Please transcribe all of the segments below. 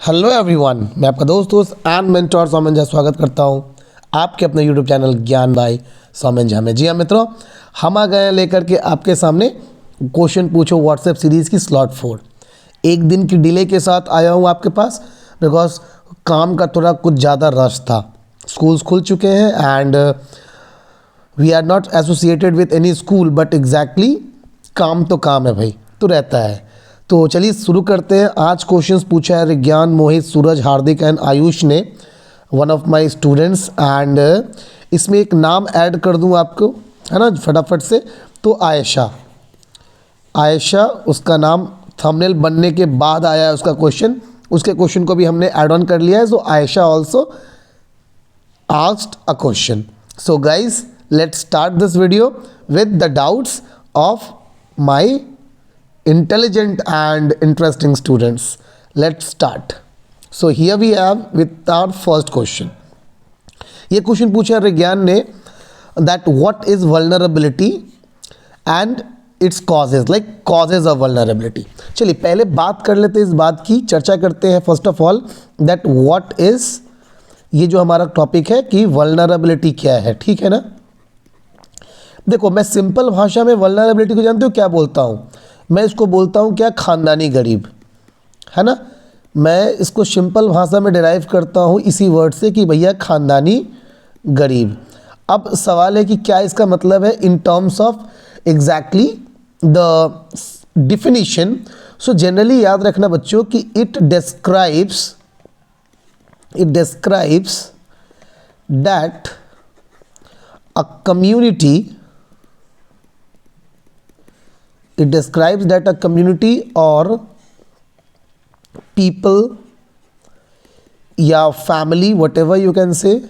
Hello everyone, मैं आपका दोस्त एंड मेंटोर सौमेन झा स्वागत करता हूं आपके अपने यूट्यूब चैनल ज्ञान बाय सौमेन झा में। जी हाँ मित्रों, हम आ गए लेकर के आपके सामने क्वेश्चन पूछो व्हाट्सएप सीरीज़ की स्लॉट 4। एक दिन की डिले के साथ आया हूं आपके पास बिकॉज काम का थोड़ा कुछ ज़्यादा रश था। स्कूल्स खुल चुके हैं and we are not associated with any school, but exactly काम तो काम है भाई, तो रहता है। तो चलिए शुरू करते हैं। आज क्वेश्चंस पूछा है रिज्ञान, मोहित, सूरज, हार्दिक एंड आयुष ने, one of my students. And इसमें एक नाम ऐड कर दूं आपको, है ना, फटाफट से। तो आयशा उसका नाम थंबनेल बनने के बाद आया है उसका क्वेश्चन, उसके क्वेश्चन को भी हमने ऐड ऑन कर लिया है। So Ayesha also asked a question. So guys, let's start this video with the doubts of my intelligent and interesting students. Let's start. So here we have with our first question. ये question पूछा है रिज्ञान ने, that what is vulnerability and its causes, like causes of vulnerability. चलिए पहले बात कर लेते हैं, इस बात की चर्चा करते हैं। First of all that what is, ये जो हमारा टॉपिक है कि वल्नरेबिलिटी क्या है, ठीक है ना। देखो, मैं सिंपल भाषा में वल्नरेबिलिटी को जानते हो क्या बोलता हूँ? मैं इसको बोलता हूँ क्या, खानदानी गरीब, है ना। मैं इसको सिंपल भाषा में डिराइव करता हूँ इसी वर्ड से कि भैया खानदानी गरीब। अब सवाल है कि क्या इसका मतलब है in terms of exactly the definition. So generally याद रखना बच्चों कि it describes that a community, or people या family, whatever you can say,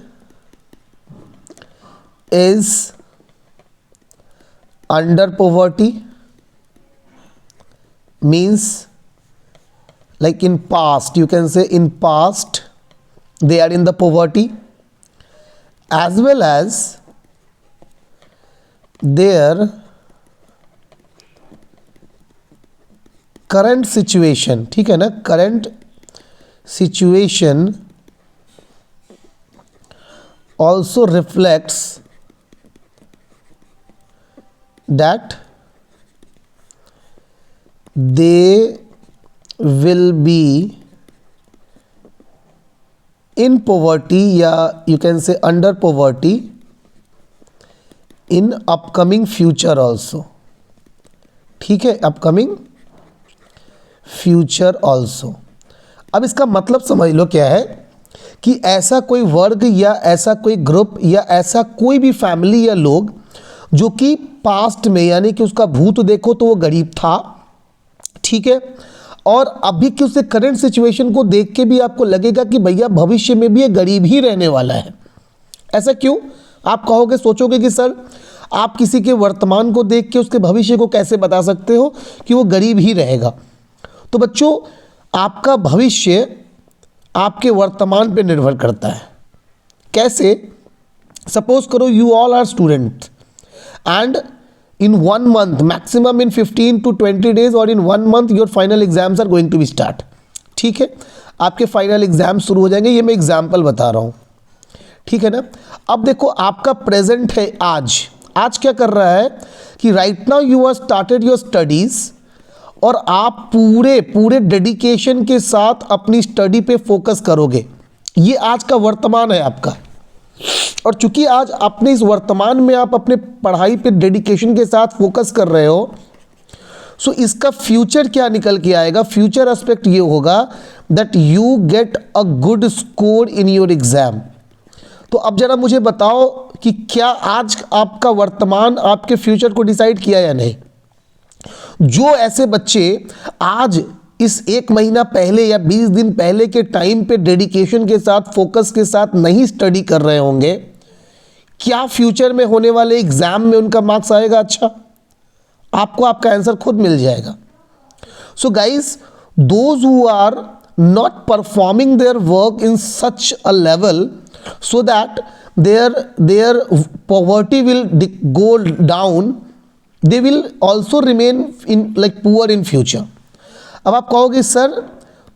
is under poverty. Means like in past, you can say in past they are in the poverty, as well as their current situation, ठीक है ना, current situation also reflects that they will be in poverty या you can say under poverty in upcoming future also, ठीक है, upcoming future also। अब इसका मतलब समझ लो क्या है कि ऐसा कोई वर्ग या ऐसा कोई ग्रुप या ऐसा कोई भी फैमिली या लोग जो कि पास्ट में, यानी कि उसका भूत देखो तो वो गरीब था, ठीक है, और अभी के उससे करंट सिचुएशन को देख के भी आपको लगेगा कि भैया भविष्य में भी ये गरीब ही रहने वाला है। ऐसा क्यों? आप कहोगे, सोचोगे कि सर आप किसी के वर्तमान को देख के उसके भविष्य को कैसे बता सकते हो कि वो गरीब ही रहेगा? तो बच्चों, आपका भविष्य आपके वर्तमान पे निर्भर करता है। कैसे? सपोज करो you all are student and in 1 month, maximum in 15 to 20 days, or in 1 month your final exams are going to be start, ठीक है, आपके फाइनल एग्जाम शुरू हो जाएंगे। ये मैं एग्जाम्पल बता रहा हूँ, ठीक है ना। अब देखो, आपका प्रेजेंट है आज क्या कर रहा है कि right now you are started your studies, और आप पूरे डेडिकेशन के साथ अपनी स्टडी पे फोकस करोगे। ये आज का वर्तमान है आपका, और चूंकि आज अपने इस वर्तमान में आप अपने पढ़ाई पे डेडिकेशन के साथ फोकस कर रहे हो, सो इसका फ्यूचर क्या निकल के आएगा? फ्यूचर एस्पेक्ट ये होगा that you get a good score in your exam. तो अब जरा मुझे बताओ कि क्या आज आपका वर्तमान आपके फ्यूचर को डिसाइड किया या नहीं? जो ऐसे बच्चे आज इस 1 महीना पहले या 20 दिन पहले के टाइम पे डेडिकेशन के साथ, फोकस के साथ नहीं स्टडी कर रहे होंगे, क्या फ्यूचर में होने वाले एग्जाम में उनका मार्क्स आएगा अच्छा? आपको आपका आंसर खुद मिल जाएगा। So guys, those who are not performing their work in such a level so that their poverty will go down, they will also remain in like poor in future। अब आप कहोगे सर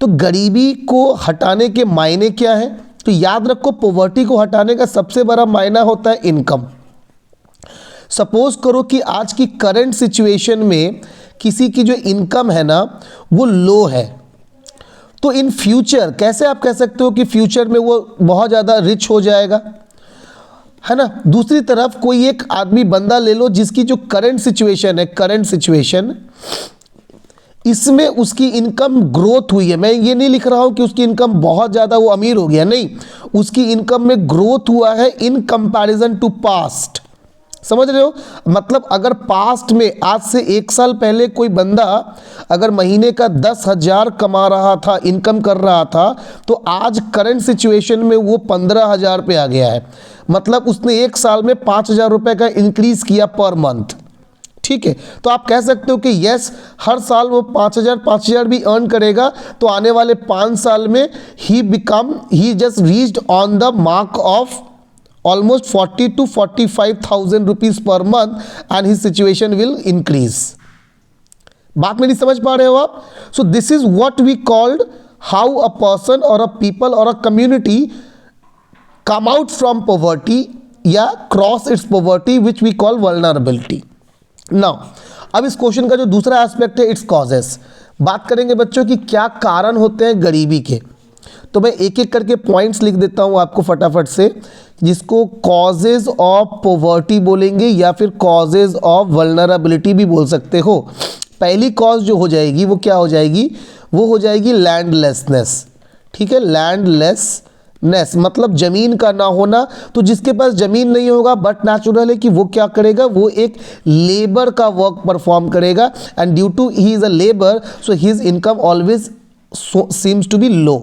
तो गरीबी को हटाने के मायने क्या है? तो याद रखो, पॉवर्टी को हटाने का सबसे बड़ा मायना होता है इनकम। सपोज करो कि आज की करंट सिचुएशन में किसी की जो इनकम है ना वो लो है, तो इन फ्यूचर कैसे आप कह सकते हो कि फ्यूचर में वो बहुत ज़्यादा रिच हो जाएगा, है ना? दूसरी तरफ कोई एक आदमी बंदा ले लो जिसकी जो करंट सिचुएशन है, करंट सिचुएशन इसमें उसकी इनकम ग्रोथ हुई है। मैं ये नहीं लिख रहा हूँ कि उसकी इनकम बहुत ज़्यादा वो अमीर हो गया, नहीं, उसकी इनकम में ग्रोथ हुआ है इन कंपैरिजन टू पास्ट। समझ रहे हो? मतलब अगर पास्ट में आज से 1 साल पहले कोई बंदा अगर महीने का 10,000 कमा रहा था, इनकम कर रहा था, तो आज करंट सिचुएशन में वो 15,000 पे आ गया है। मतलब उसने 1 साल में 5,000 रुपये का इंक्रीज किया पर मंथ। ठीक है, तो आप कह सकते हो कि यस, हर साल वो 5,000 भी अर्न करेगा, तो आने वाले 5 साल में ही just reached on the mark of almost 40 to 45,000 rupees per month and his situation will increase. बात मेरी समझ पा रहे हो आप? So this is what we called how a person or a people or a community come out from poverty या cross its poverty which we call vulnerability. Now अब इस क्वेश्चन का जो दूसरा एस्पेक्ट है इट्स कॉजेस। बात करेंगे बच्चों कि क्या कारण होते हैं गरीबी के। तो मैं एक एक करके पॉइंट्स लिख देता हूं आपको फटाफट से, जिसको कॉजेज ऑफ पॉवर्टी बोलेंगे या फिर कॉजेज ऑफ वल्नरेबिलिटी भी बोल सकते हो। पहली कॉज जो हो जाएगी वो क्या हो जाएगी? वो हो जाएगी लैंडलेसनेस। ठीक है, लैंडलेसनेस मतलब ज़मीन का ना होना। तो जिसके पास ज़मीन नहीं होगा बट नेचुरल है कि वो क्या करेगा, वो एक लेबर का वर्क परफॉर्म करेगा and due to he is a labour so his income always seems to be low.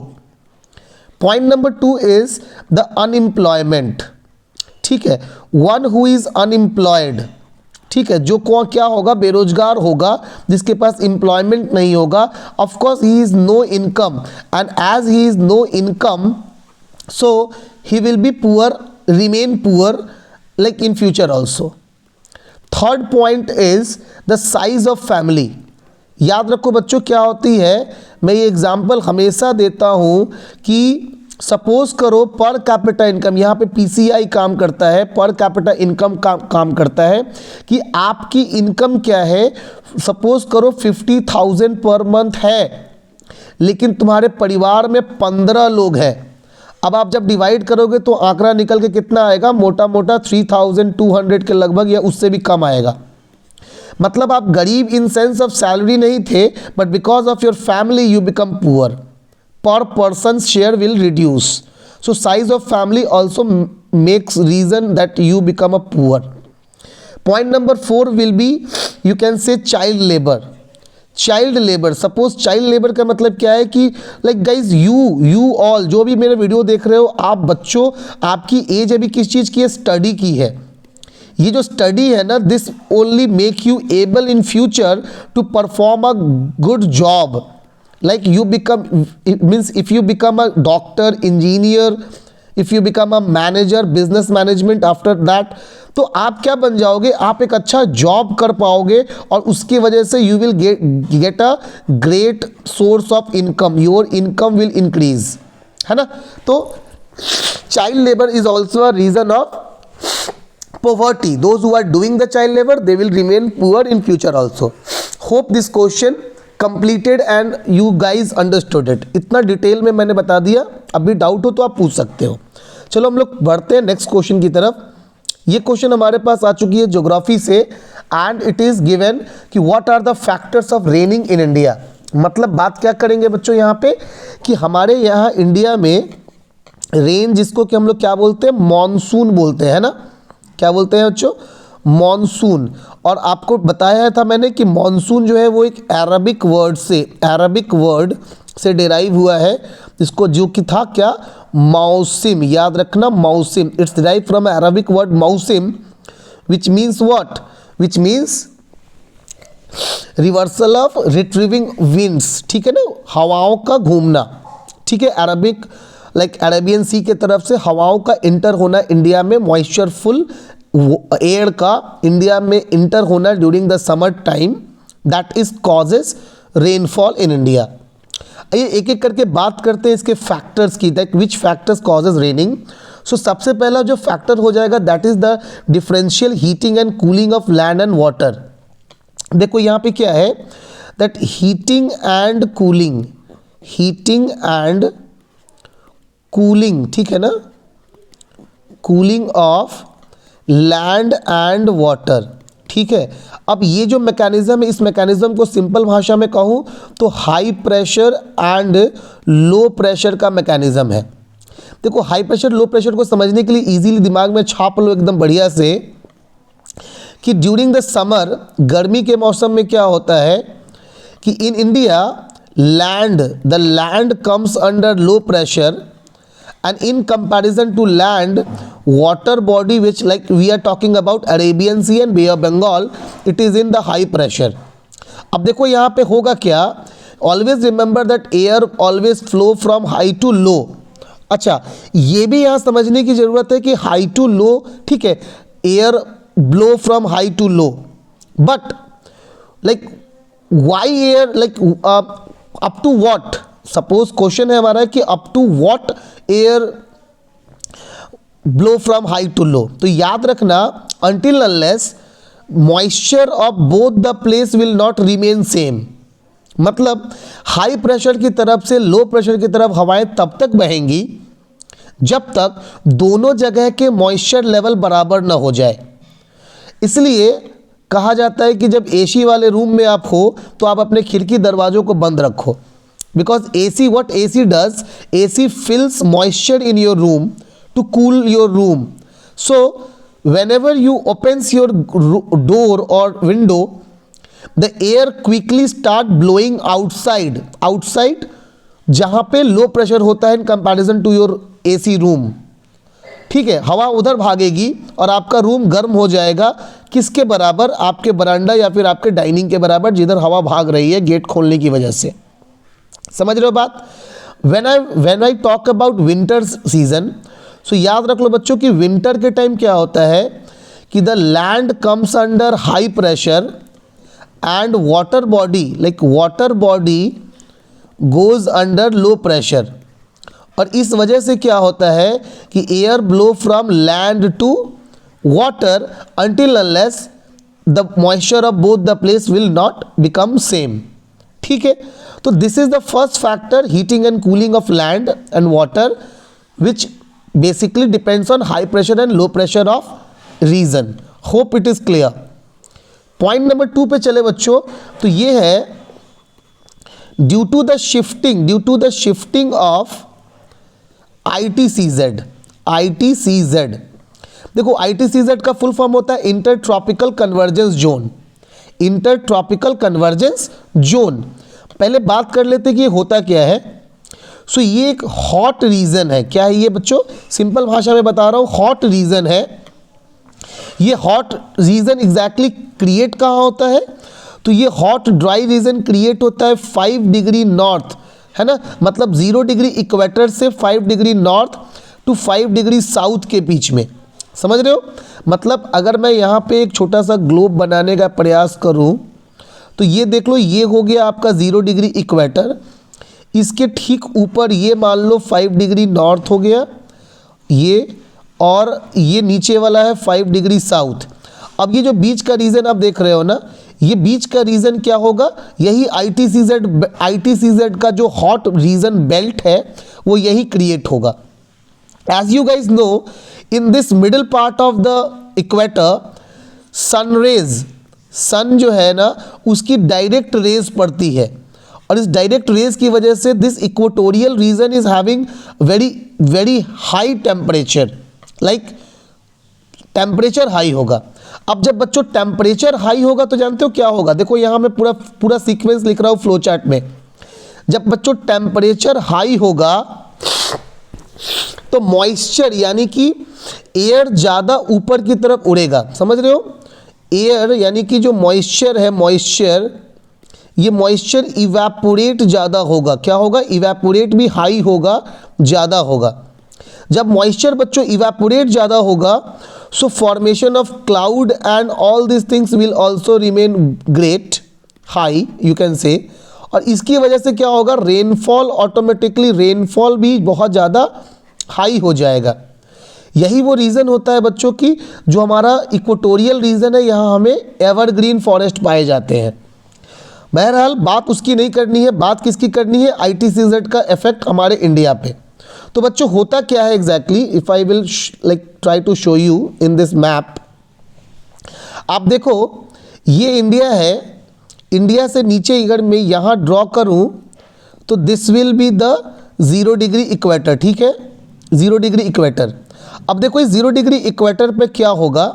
Point number 2 is the unemployment. ठीक है, वन हु इज अनएम्प्लॉयड, ठीक है, जो क्या होगा, बेरोजगार होगा, जिसके पास एम्प्लॉयमेंट नहीं होगा, of course he is no income and as he is no income so he will be poor, remain poor like in future also. Third point is the size of family. याद रखो बच्चों क्या होती है, मैं ये एग्जाम्पल हमेशा देता हूँ कि सपोज करो पर कैपिटा इनकम, यहाँ पे पीसीआई काम करता है, पर कैपिटा इनकम काम करता है कि आपकी इनकम क्या है। सपोज करो 50,000 पर मंथ है, लेकिन तुम्हारे परिवार में 15 लोग हैं। अब आप जब डिवाइड करोगे तो आंकड़ा निकल के कितना आएगा, मोटा मोटा 3,200 के लगभग या उससे भी कम आएगा। मतलब आप गरीब इन सेंस ऑफ सैलरी नहीं थे, but because of your family you become poor, per person share will reduce, so size of family also makes reason that you become a poor. Point number 4 will be, you can say child labour. Child labour, suppose child labour का मतलब क्या है कि like guys you all जो भी मेरे video देख रहे हो, आप बच्चों, आपकी एज अभी किस चीज़ की है, स्टडी की है। ये जो स्टडी है ना, this only make you able in future to perform a good job, like you become means if you become a doctor, engineer, if you become a manager, business management, after that तो आप क्या बन जाओगे, आप एक अच्छा job कर पाओगे और उसकी वजह से you will get a great source of income, your income will increase, है ना। तो child labour is also a reason of poverty. Those who are doing the child labor, they will remain poor in future also. Hope this question completed and you guys understood it. इतना detail में मैंने बता दिया, अभी doubt हो तो आप पूछ सकते हो। चलो हम लोग बढ़ते हैं नेक्स्ट क्वेश्चन की तरफ। ये क्वेश्चन हमारे पास आ चुकी है ज्योग्राफी से एंड इट इज गिवन कि what are the factors of raining in India. मतलब बात क्या करेंगे बच्चों यहाँ पे कि हमारे यहाँ इंडिया में रेन, जिसको कि हम लोग क्या बोलते हैं, मॉनसून बोलते हैं, है ना। क्या बोलते हैं बच्चों, मॉनसून। और आपको बताया था मैंने कि मॉनसून जो है वो एक अरबिक वर्ड से डिराइव हुआ है, इसको जो कि था क्या, मौसिम। याद रखना, मौसिम, it's derive from Arabic word मौसिम which means what, which means reversal of retrieving winds. ठीक है ना, हवाओं का घूमना। ठीक है, अरबिक लाइक अरेबियन सी के तरफ से हवाओं का इंटर होना इंडिया में, मॉइस्चरफुल एयर का इंडिया में इंटर होना during the summer time, that is causes rainfall in India. आइए एक एक करके बात करते हैं इसके फैक्टर्स की, that which factors causes raining. So सबसे पहला जो फैक्टर हो जाएगा that is the differential heating and cooling of land and water. देखो यहाँ पे क्या है, that heating and cooling, heating and cooling, ठीक है ना, cooling of land and water, ठीक है। अब ये जो मैकेनिज्म है, इस मैकेनिज्म को सिंपल भाषा में कहूँ तो high pressure and low pressure का मैकेनिज्म है। देखो हाई प्रेशर लो प्रेशर को समझने के लिए इजीली दिमाग में छाप लो एकदम बढ़िया से कि ड्यूरिंग द समर, गर्मी के मौसम में क्या होता है कि in India land, the land comes under low pressure and in comparison to land, water body which like we are talking about Arabian Sea and Bay of Bengal, it is in the high pressure। अब देखो यहाँ पे होगा क्या, always remember that air always flow from high to low। अच्छा ये भी यहाँ समझने की ज़रूरत है कि high to low, ठीक है, air blow from high to low, but like why air like up to what, suppose question है हमारा कि up to what air blow from high to low, तो याद रखना until unless moisture of both the place will not remain same. मतलब high pressure की तरफ से लो प्रेशर की तरफ हवाएं तब तक बहेंगी जब तक दोनों जगह के मॉइस्चर लेवल बराबर ना हो जाए। इसलिए कहा जाता है कि जब एसी वाले रूम में आप हो तो आप अपने खिड़की दरवाजों को बंद रखो, because AC, what AC does, AC fills moisture in your room to cool your room। So whenever you opens your door or window, the air quickly start blowing outside, outside जहाँ पे लो प्रेशर होता है in comparison to your AC room, ठीक है, हवा उधर भागेगी और आपका रूम गर्म हो जाएगा किसके बराबर, आपके बरांडा या फिर आपके डाइनिंग के बराबर जिधर हवा भाग रही है गेट खोलने की वजह से। समझ रहे हो बात। When I talk about winter season, so याद रख लो बच्चों कि विंटर के टाइम क्या होता है कि the land comes under high pressure and water body, like water body goes under low pressure, और इस वजह से क्या होता है कि air blow from land to water until unless the moisture of both the place will not become same, ठीक है। तो this is the first factor, heating and cooling of land and water, which basically depends on high pressure and low pressure of region. Hope it is clear. Point number 2 पे चले बच्चों, तो ये है due to the shifting of ITCZ। ITCZ देखो ITCZ का full form होता है inter tropical convergence zone, inter tropical convergence zone. पहले बात कर लेते कि ये होता क्या है। सो ये एक हॉट रीजन है। क्या है ये बच्चों, सिंपल भाषा में बता रहा हूँ, हॉट रीजन है। ये हॉट रीजन एग्जैक्टली क्रिएट कहाँ होता है, तो ये हॉट ड्राई रीजन क्रिएट होता है 5 डिग्री नॉर्थ, है ना, मतलब 0 डिग्री इक्वेटर से 5 degree north to 5 degree south के बीच में। समझ रहे हो, मतलब अगर मैं यहाँ पे एक छोटा सा ग्लोब बनाने का प्रयास करूँ तो ये देख लो, ये हो गया आपका 0 डिग्री इक्वेटर, इसके ठीक ऊपर ये मान लो 5 डिग्री नॉर्थ हो गया ये, और ये नीचे वाला है 5 डिग्री साउथ। अब ये जो बीच का रीजन आप देख रहे हो ना, ये बीच का रीजन क्या होगा, यही ITCZ का जो हॉट रीजन बेल्ट है वो यही क्रिएट होगा। As you guys know, in this middle part of the equator sun rays, sun जो है ना उसकी डायरेक्ट रेज पड़ती है, और इस डायरेक्ट रेज की वजह से this equatorial region is having very very high temperature, like temperature high होगा। अब जब बच्चों टेम्परेचर हाई होगा तो जानते हो क्या होगा, देखो यहाँ मैं पूरा सीक्वेंस लिख रहा हूँ फ्लो चार्ट में। जब बच्चों टेम्परेचर हाई होगा तो मॉइस्चर यानी कि एयर ज़्यादा ऊपर की तरफ उड़ेगा। समझ रहे हो, एयर यानी कि जो मॉइस्चर है, मॉइस्चर, ये मॉइस्चर इवेपोरेट ज़्यादा होगा। क्या होगा, इवेपोरेट भी हाई होगा, ज़्यादा होगा। जब मॉइस्चर बच्चों इवेपोरेट ज़्यादा होगा, सो formation of cloud and all this things will also remain great high, you can से, और इसकी वजह से क्या होगा, रेनफॉल ऑटोमेटिकली, रेनफॉल भी बहुत ज़्यादा हाई हो जाएगा। यही वो रीज़न होता है बच्चों की, जो हमारा इक्वेटोरियल रीजन है, यहाँ हमें एवरग्रीन फॉरेस्ट पाए जाते हैं। बहरहाल बात उसकी नहीं करनी है, बात किसकी करनी है, ITCZ का इफेक्ट हमारे इंडिया पे। तो बच्चों होता क्या है exactly, if I will like try to show you in this map. आप देखो ये इंडिया है, इंडिया से नीचे अगर मैं यहाँ ड्रॉ करूँ तो this will be the 0 degree equator, ठीक है, 0 डिग्री इक्वेटर। अब देखो इस 0 डिग्री इक्वेटर पे क्या होगा,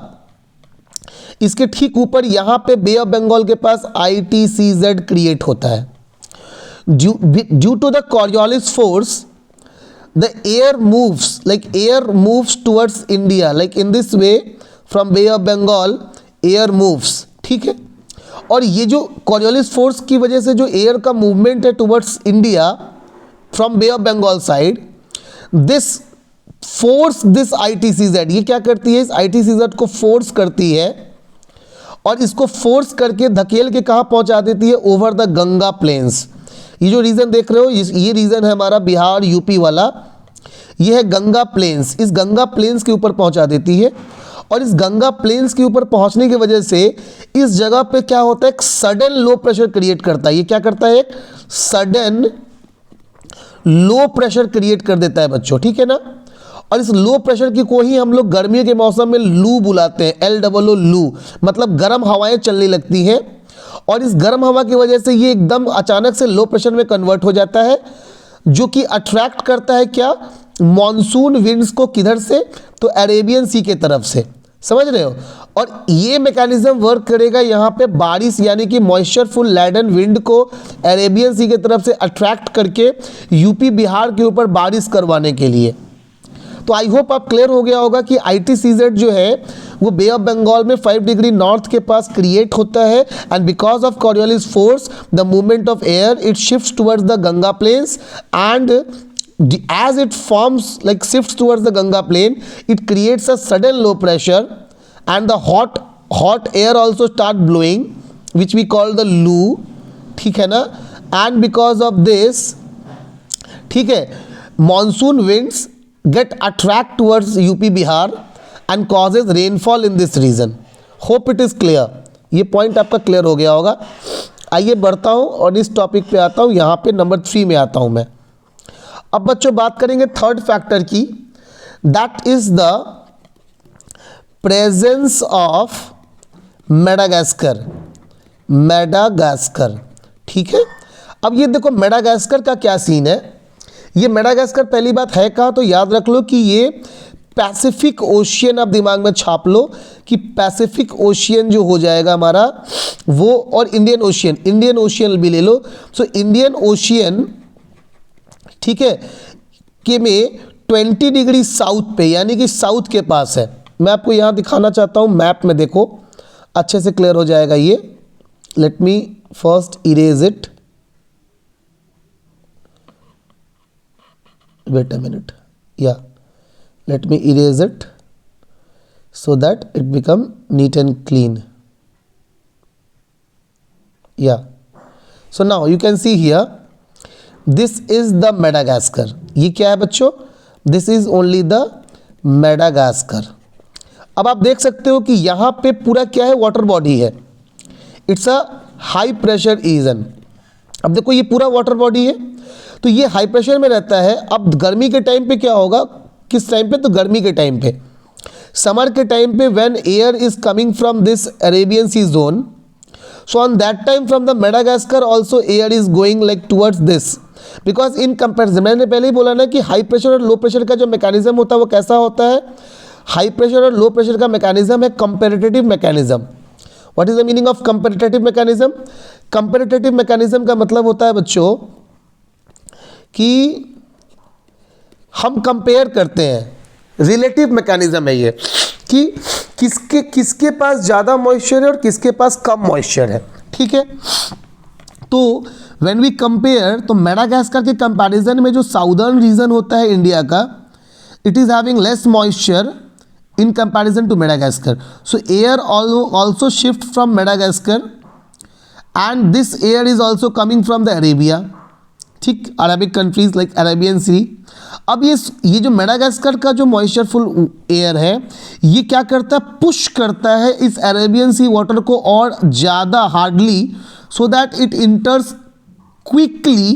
इसके ठीक ऊपर यहाँ पे बे ऑफ बंगाल के पास ITCZ क्रिएट होता है। Due to the Coriolis force the air moves towards India, like in this way from Bay of Bengal air moves, ठीक है। और ये जो कॉरियोलिस फोर्स की वजह से जो एयर का मूवमेंट है towards India from bay of Bengal side, this force this ITCZ, ये क्या करती है, इस ITCZ को फोर्स करती है और इसको फोर्स करके धकेल के कहाँ पहुँचा देती है, ओवर द गंगा प्लेन्स। ये जो रीजन देख रहे हो, ये रीजन है हमारा बिहार यूपी वाला, ये है गंगा प्लेन्स, इस गंगा प्लेन्स के ऊपर पहुंचा देती है। और इस गंगा प्लेन्स के ऊपर पहुंचने की वजह से इस जगह पे क्या होता है, एक सडन लो प्रेशर क्रिएट करता है। ये क्या करता है, एक सडन लो प्रेशर क्रिएट कर देता है बच्चों, ठीक है ना। और इस लो प्रेशर की को ही हम लोग गर्मियों के मौसम में लू बुलाते हैं, LOO लू, मतलब गर्म हवाएं चलने लगती हैं। और इस गर्म हवा की वजह से ये एकदम अचानक से लो प्रेशर में कन्वर्ट हो जाता है, जो कि अट्रैक्ट करता है क्या, मॉनसून विंड्स को, किधर से, तो अरेबियन सी के तरफ से, समझ रहे हो। और ये मैकेनिज्म वर्क करेगा यहाँ पे बारिश यानी कि मॉइस्चरफुल लैडन विंड को अरेबियन सी के तरफ से अट्रैक्ट करके यूपी बिहार के ऊपर बारिश करवाने के लिए। तो आई होप आप क्लियर हो गया होगा कि ITCZ जो है वो बे ऑफ बंगाल में 5 डिग्री नॉर्थ के पास क्रिएट होता है, and because of Coriolis force the movement of air it shifts towards the Ganga plains, and as it forms like shifts towards the Ganga plain, it creates a sudden low pressure and the hot air also start blowing, which we call the loo, ठीक है ना। and because of this, ठीक है, monsoon winds get attract towards UP Bihar and causes rainfall in this region. hope it is clear, ये point आपका clear हो गया होगा। आइए बढ़ता हूँ और इस टॉपिक पे आता हूँ, यहाँ पे नंबर 3 में आता हूँ मैं। अब बच्चों बात करेंगे थर्ड फैक्टर की, that is the presence of Madagascar, ठीक है। अब ये देखो मेडागास्कर का क्या सीन है, ये मेडागास्कर पहली बात है कहाँ, तो याद रख लो कि ये पैसिफिक ओशियन, आप दिमाग में छाप लो कि पैसिफिक ओशियन जो हो जाएगा हमारा वो, और इंडियन ओशियन भी ले लो। सो इंडियन ओशियन, ठीक है, कि में 20 डिग्री साउथ पे यानी कि साउथ के पास है। मैं आपको यहाँ दिखाना चाहता हूँ मैप में, देखो अच्छे से क्लियर हो जाएगा ये। Let me first erase it, wait a minute, या let me erase it so that it become neat and clean, yeah। so now you can see here, this is the Madagascar। ये क्या है बच्चों, this is only the Madagascar। अब आप देख सकते हो कि यहाँ पे पूरा क्या है, वाटर बॉडी है, it's a high pressure region. अब देखो ये पूरा वाटर बॉडी है, तो ये हाई प्रेशर में रहता है। अब गर्मी के टाइम पे क्या होगा, किस टाइम पे, तो गर्मी के टाइम पे, समर के टाइम पे, when air is coming from this Arabian sea zone, so on that time from the Madagascar also air is going like towards this, because in comparison, मैंने पहले ही बोला ना कि हाई प्रेशर और low pressure का जो mechanism होता है वो कैसा होता है, हाई प्रेशर और लो प्रेशर का मैकेनिज्म है comparative mechanism. What is the meaning of comparative mechanism, comparative mechanism का मतलब होता है बच्चों कि हम कंपेयर करते हैं, रिलेटिव मैकेनिज्म है ये, कि किसके पास ज़्यादा मॉइस्चर है और किसके पास कम मॉइस्चर है, ठीक है। तो व्हेन वी कंपेयर, तो मेडागास्कर के कंपैरिजन में जो साउदर्न रीजन होता है इंडिया का, it is having less moisture in comparison to Madagascar. So air also shift from Madagascar and this air is also coming from the Arabia, ठीक, Arabic countries like Arabian सी। अब ये जो Madagascar का जो मॉइस्चरफुल air है, ये क्या करता है, पुश करता है इस अरेबियन सी वाटर को और ज़्यादा hardly, so that it enters quickly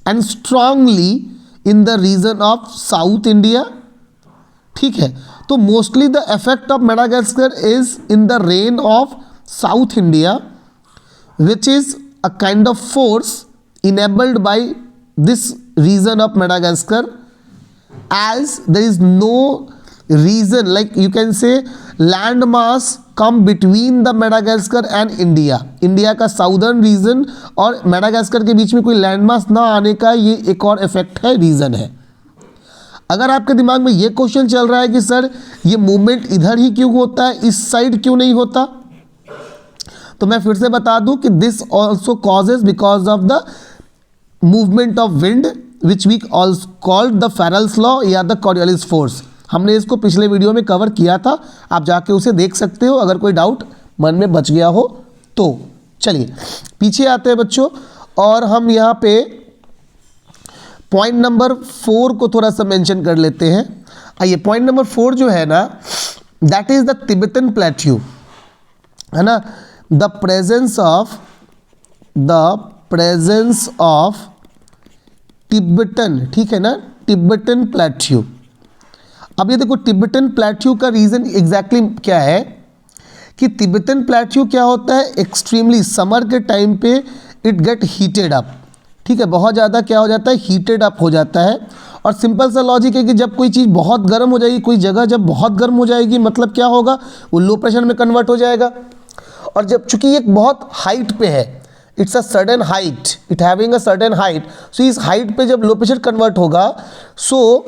and strongly in the region of south India, ठीक है। तो mostly the effect of Madagascar is in the rain of south India, which is a kind of force enabled by this region of Madagascar, as there is no reason, like you can say land mass come between the Madagascar and India, India का southern region और Madagascar के बीच में कोई land mass ना आने का ये एक और इफेक्ट है, रीज़न है। अगर आपके दिमाग में ये क्वेश्चन चल रहा है कि सर ये मूवमेंट इधर ही क्यों होता है, इस साइड क्यों नहीं होता, तो मैं फिर से बता दूं कि this also causes because of the movement of wind which we also called the Ferrel's law या द कॉरियोलिस फोर्स। हमने इसको पिछले वीडियो में कवर किया था, आप जाके उसे देख सकते हो अगर कोई डाउट मन में बच गया हो तो। चलिए पीछे आते हैं बच्चों, और हम यहाँ पे पॉइंट नंबर 4 को थोड़ा सा मेंशन कर लेते हैं। आइए, पॉइंट नंबर 4 जो है ना, that is the Tibetan plateau, है ना, द प्रेजेंस ऑफ तिब्बतन, ठीक है ना, तिब्बतन प्लेट्यू। अब ये देखो तिब्बतन प्लेट्यू का रीज़न एग्जैक्टली क्या है कि तिब्बतन प्लेट्यू क्या होता है, एक्सट्रीमली समर के टाइम पे इट गेट हीटेड अप, ठीक है, बहुत ज़्यादा क्या हो जाता है, हीटेड अप हो जाता है। और सिंपल सा लॉजिक है कि जब कोई चीज़ बहुत गर्म हो जाएगी, कोई जगह जब बहुत गर्म हो जाएगी, मतलब क्या होगा, वो लो प्रेशर में कन्वर्ट हो जाएगा। और जब चूंकि एक बहुत हाइट पे है, it's a certain height, it having a certain height, so इस हाइट पे जब लो प्रेशर कन्वर्ट होगा, so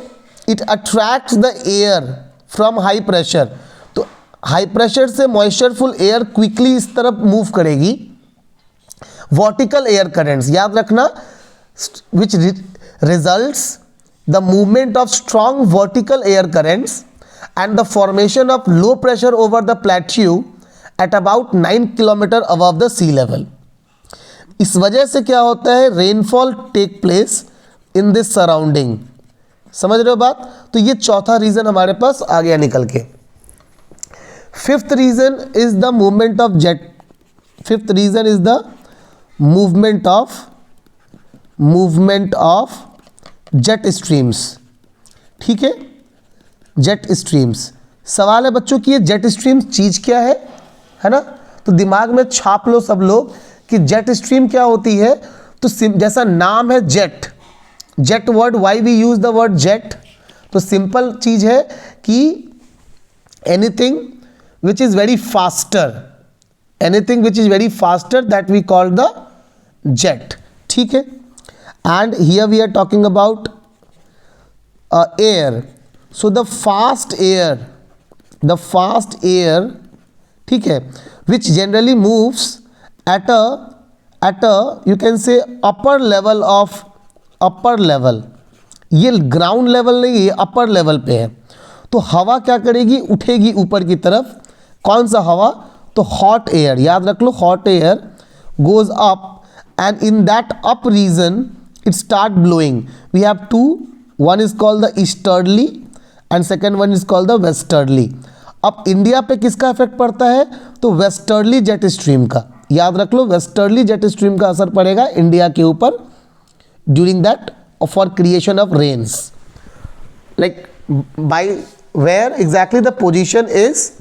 it attracts the air from high pressure. तो हाई प्रेशर से मॉइस्चरफुल एयर क्विकली इस तरफ मूव करेगी। वर्टिकल एयर करेंट्स याद रखना, which results the movement of strong vertical air currents and the formation of low pressure over the plateau at about 9 kilometre above the sea level। इस वजह से क्या होता है, rainfall take place in this surrounding. समझ रहे हो बात? तो ये चौथा रीजन हमारे पास आ गया निकल के। Fifth reason is the movement of jet, fifth reason is the movement of jet streams, ठीक है, जेट स्ट्रीम्स। सवाल है बच्चों कि ये जेट स्ट्रीम्स चीज़ क्या है ना, तो दिमाग में छाप लो सब लोग कि जेट स्ट्रीम क्या होती है। तो जैसा नाम है jet, jet word, why we use the word jet, तो सिंपल चीज है कि anything which is very faster, anything which is very faster that we call the jet, ठीक है। And here we are talking about air, so the fast air, ठीक है, which generally moves at a you can say upper level of, upper level, ये ground level नहीं, ये upper level पे है। तो हवा क्या करेगी, उठेगी ऊपर की तरफ। कौन सा हवा, तो हॉट एयर, याद रख लो, hot air goes up and in that up region it start blowing. We have two, one is called the easterly and second one is called the westerly. अब इंडिया पे किसका इफेक्ट पड़ता है, तो westerly jet stream का, याद रख लो, westerly jet stream का असर पड़ेगा इंडिया के ऊपर during that for creation of rains, like by where exactly the position is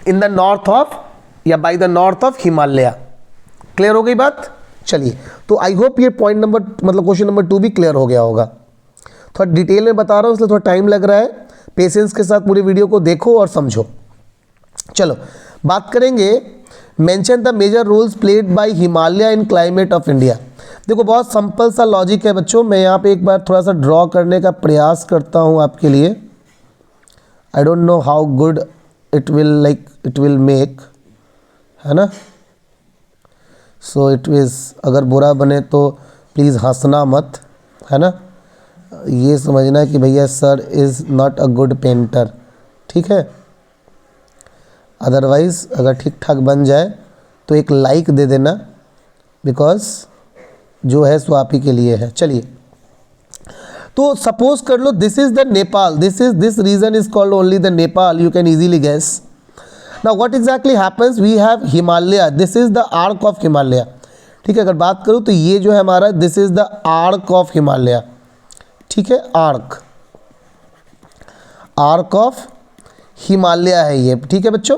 in the north of या by the north of Himalaya. Clear हो गई बात? चलिए, तो आई होप ये पॉइंट नंबर, मतलब क्वेश्चन नंबर 2 भी क्लियर हो गया होगा। थोड़ा डिटेल में बता रहा हूँ इसलिए थोड़ा टाइम लग रहा है, पेशेंस के साथ पूरी वीडियो को देखो और समझो। चलो बात करेंगे, mention the major roles played by Himalaya in climate of India. देखो बहुत सिंपल सा लॉजिक है बच्चों, मैं यहाँ पे एक बार थोड़ा सा ड्रॉ करने का प्रयास करता हूँ आपके लिए। I don't know how good it will make, है ना। सो इट इज़, अगर बुरा बने तो प्लीज़ हंसना मत, है ना, ये समझना कि भैया sir is not a good painter, ठीक है। अदरवाइज़ अगर ठीक ठाक बन जाए तो एक लाइक दे देना, बिकॉज जो है सो आप ही के लिए है। चलिए, तो सपोज कर लो this is the Nepal, this region is called only the Nepal, you can easily guess. Now what exactly happens, we have Himalaya, this is the arc of Himalaya. ठीक है, अगर बात करूँ तो ये जो है हमारा, this is the arc of Himalaya. ठीक है, आर्क ऑफ हिमालय है ये। ठीक है बच्चों,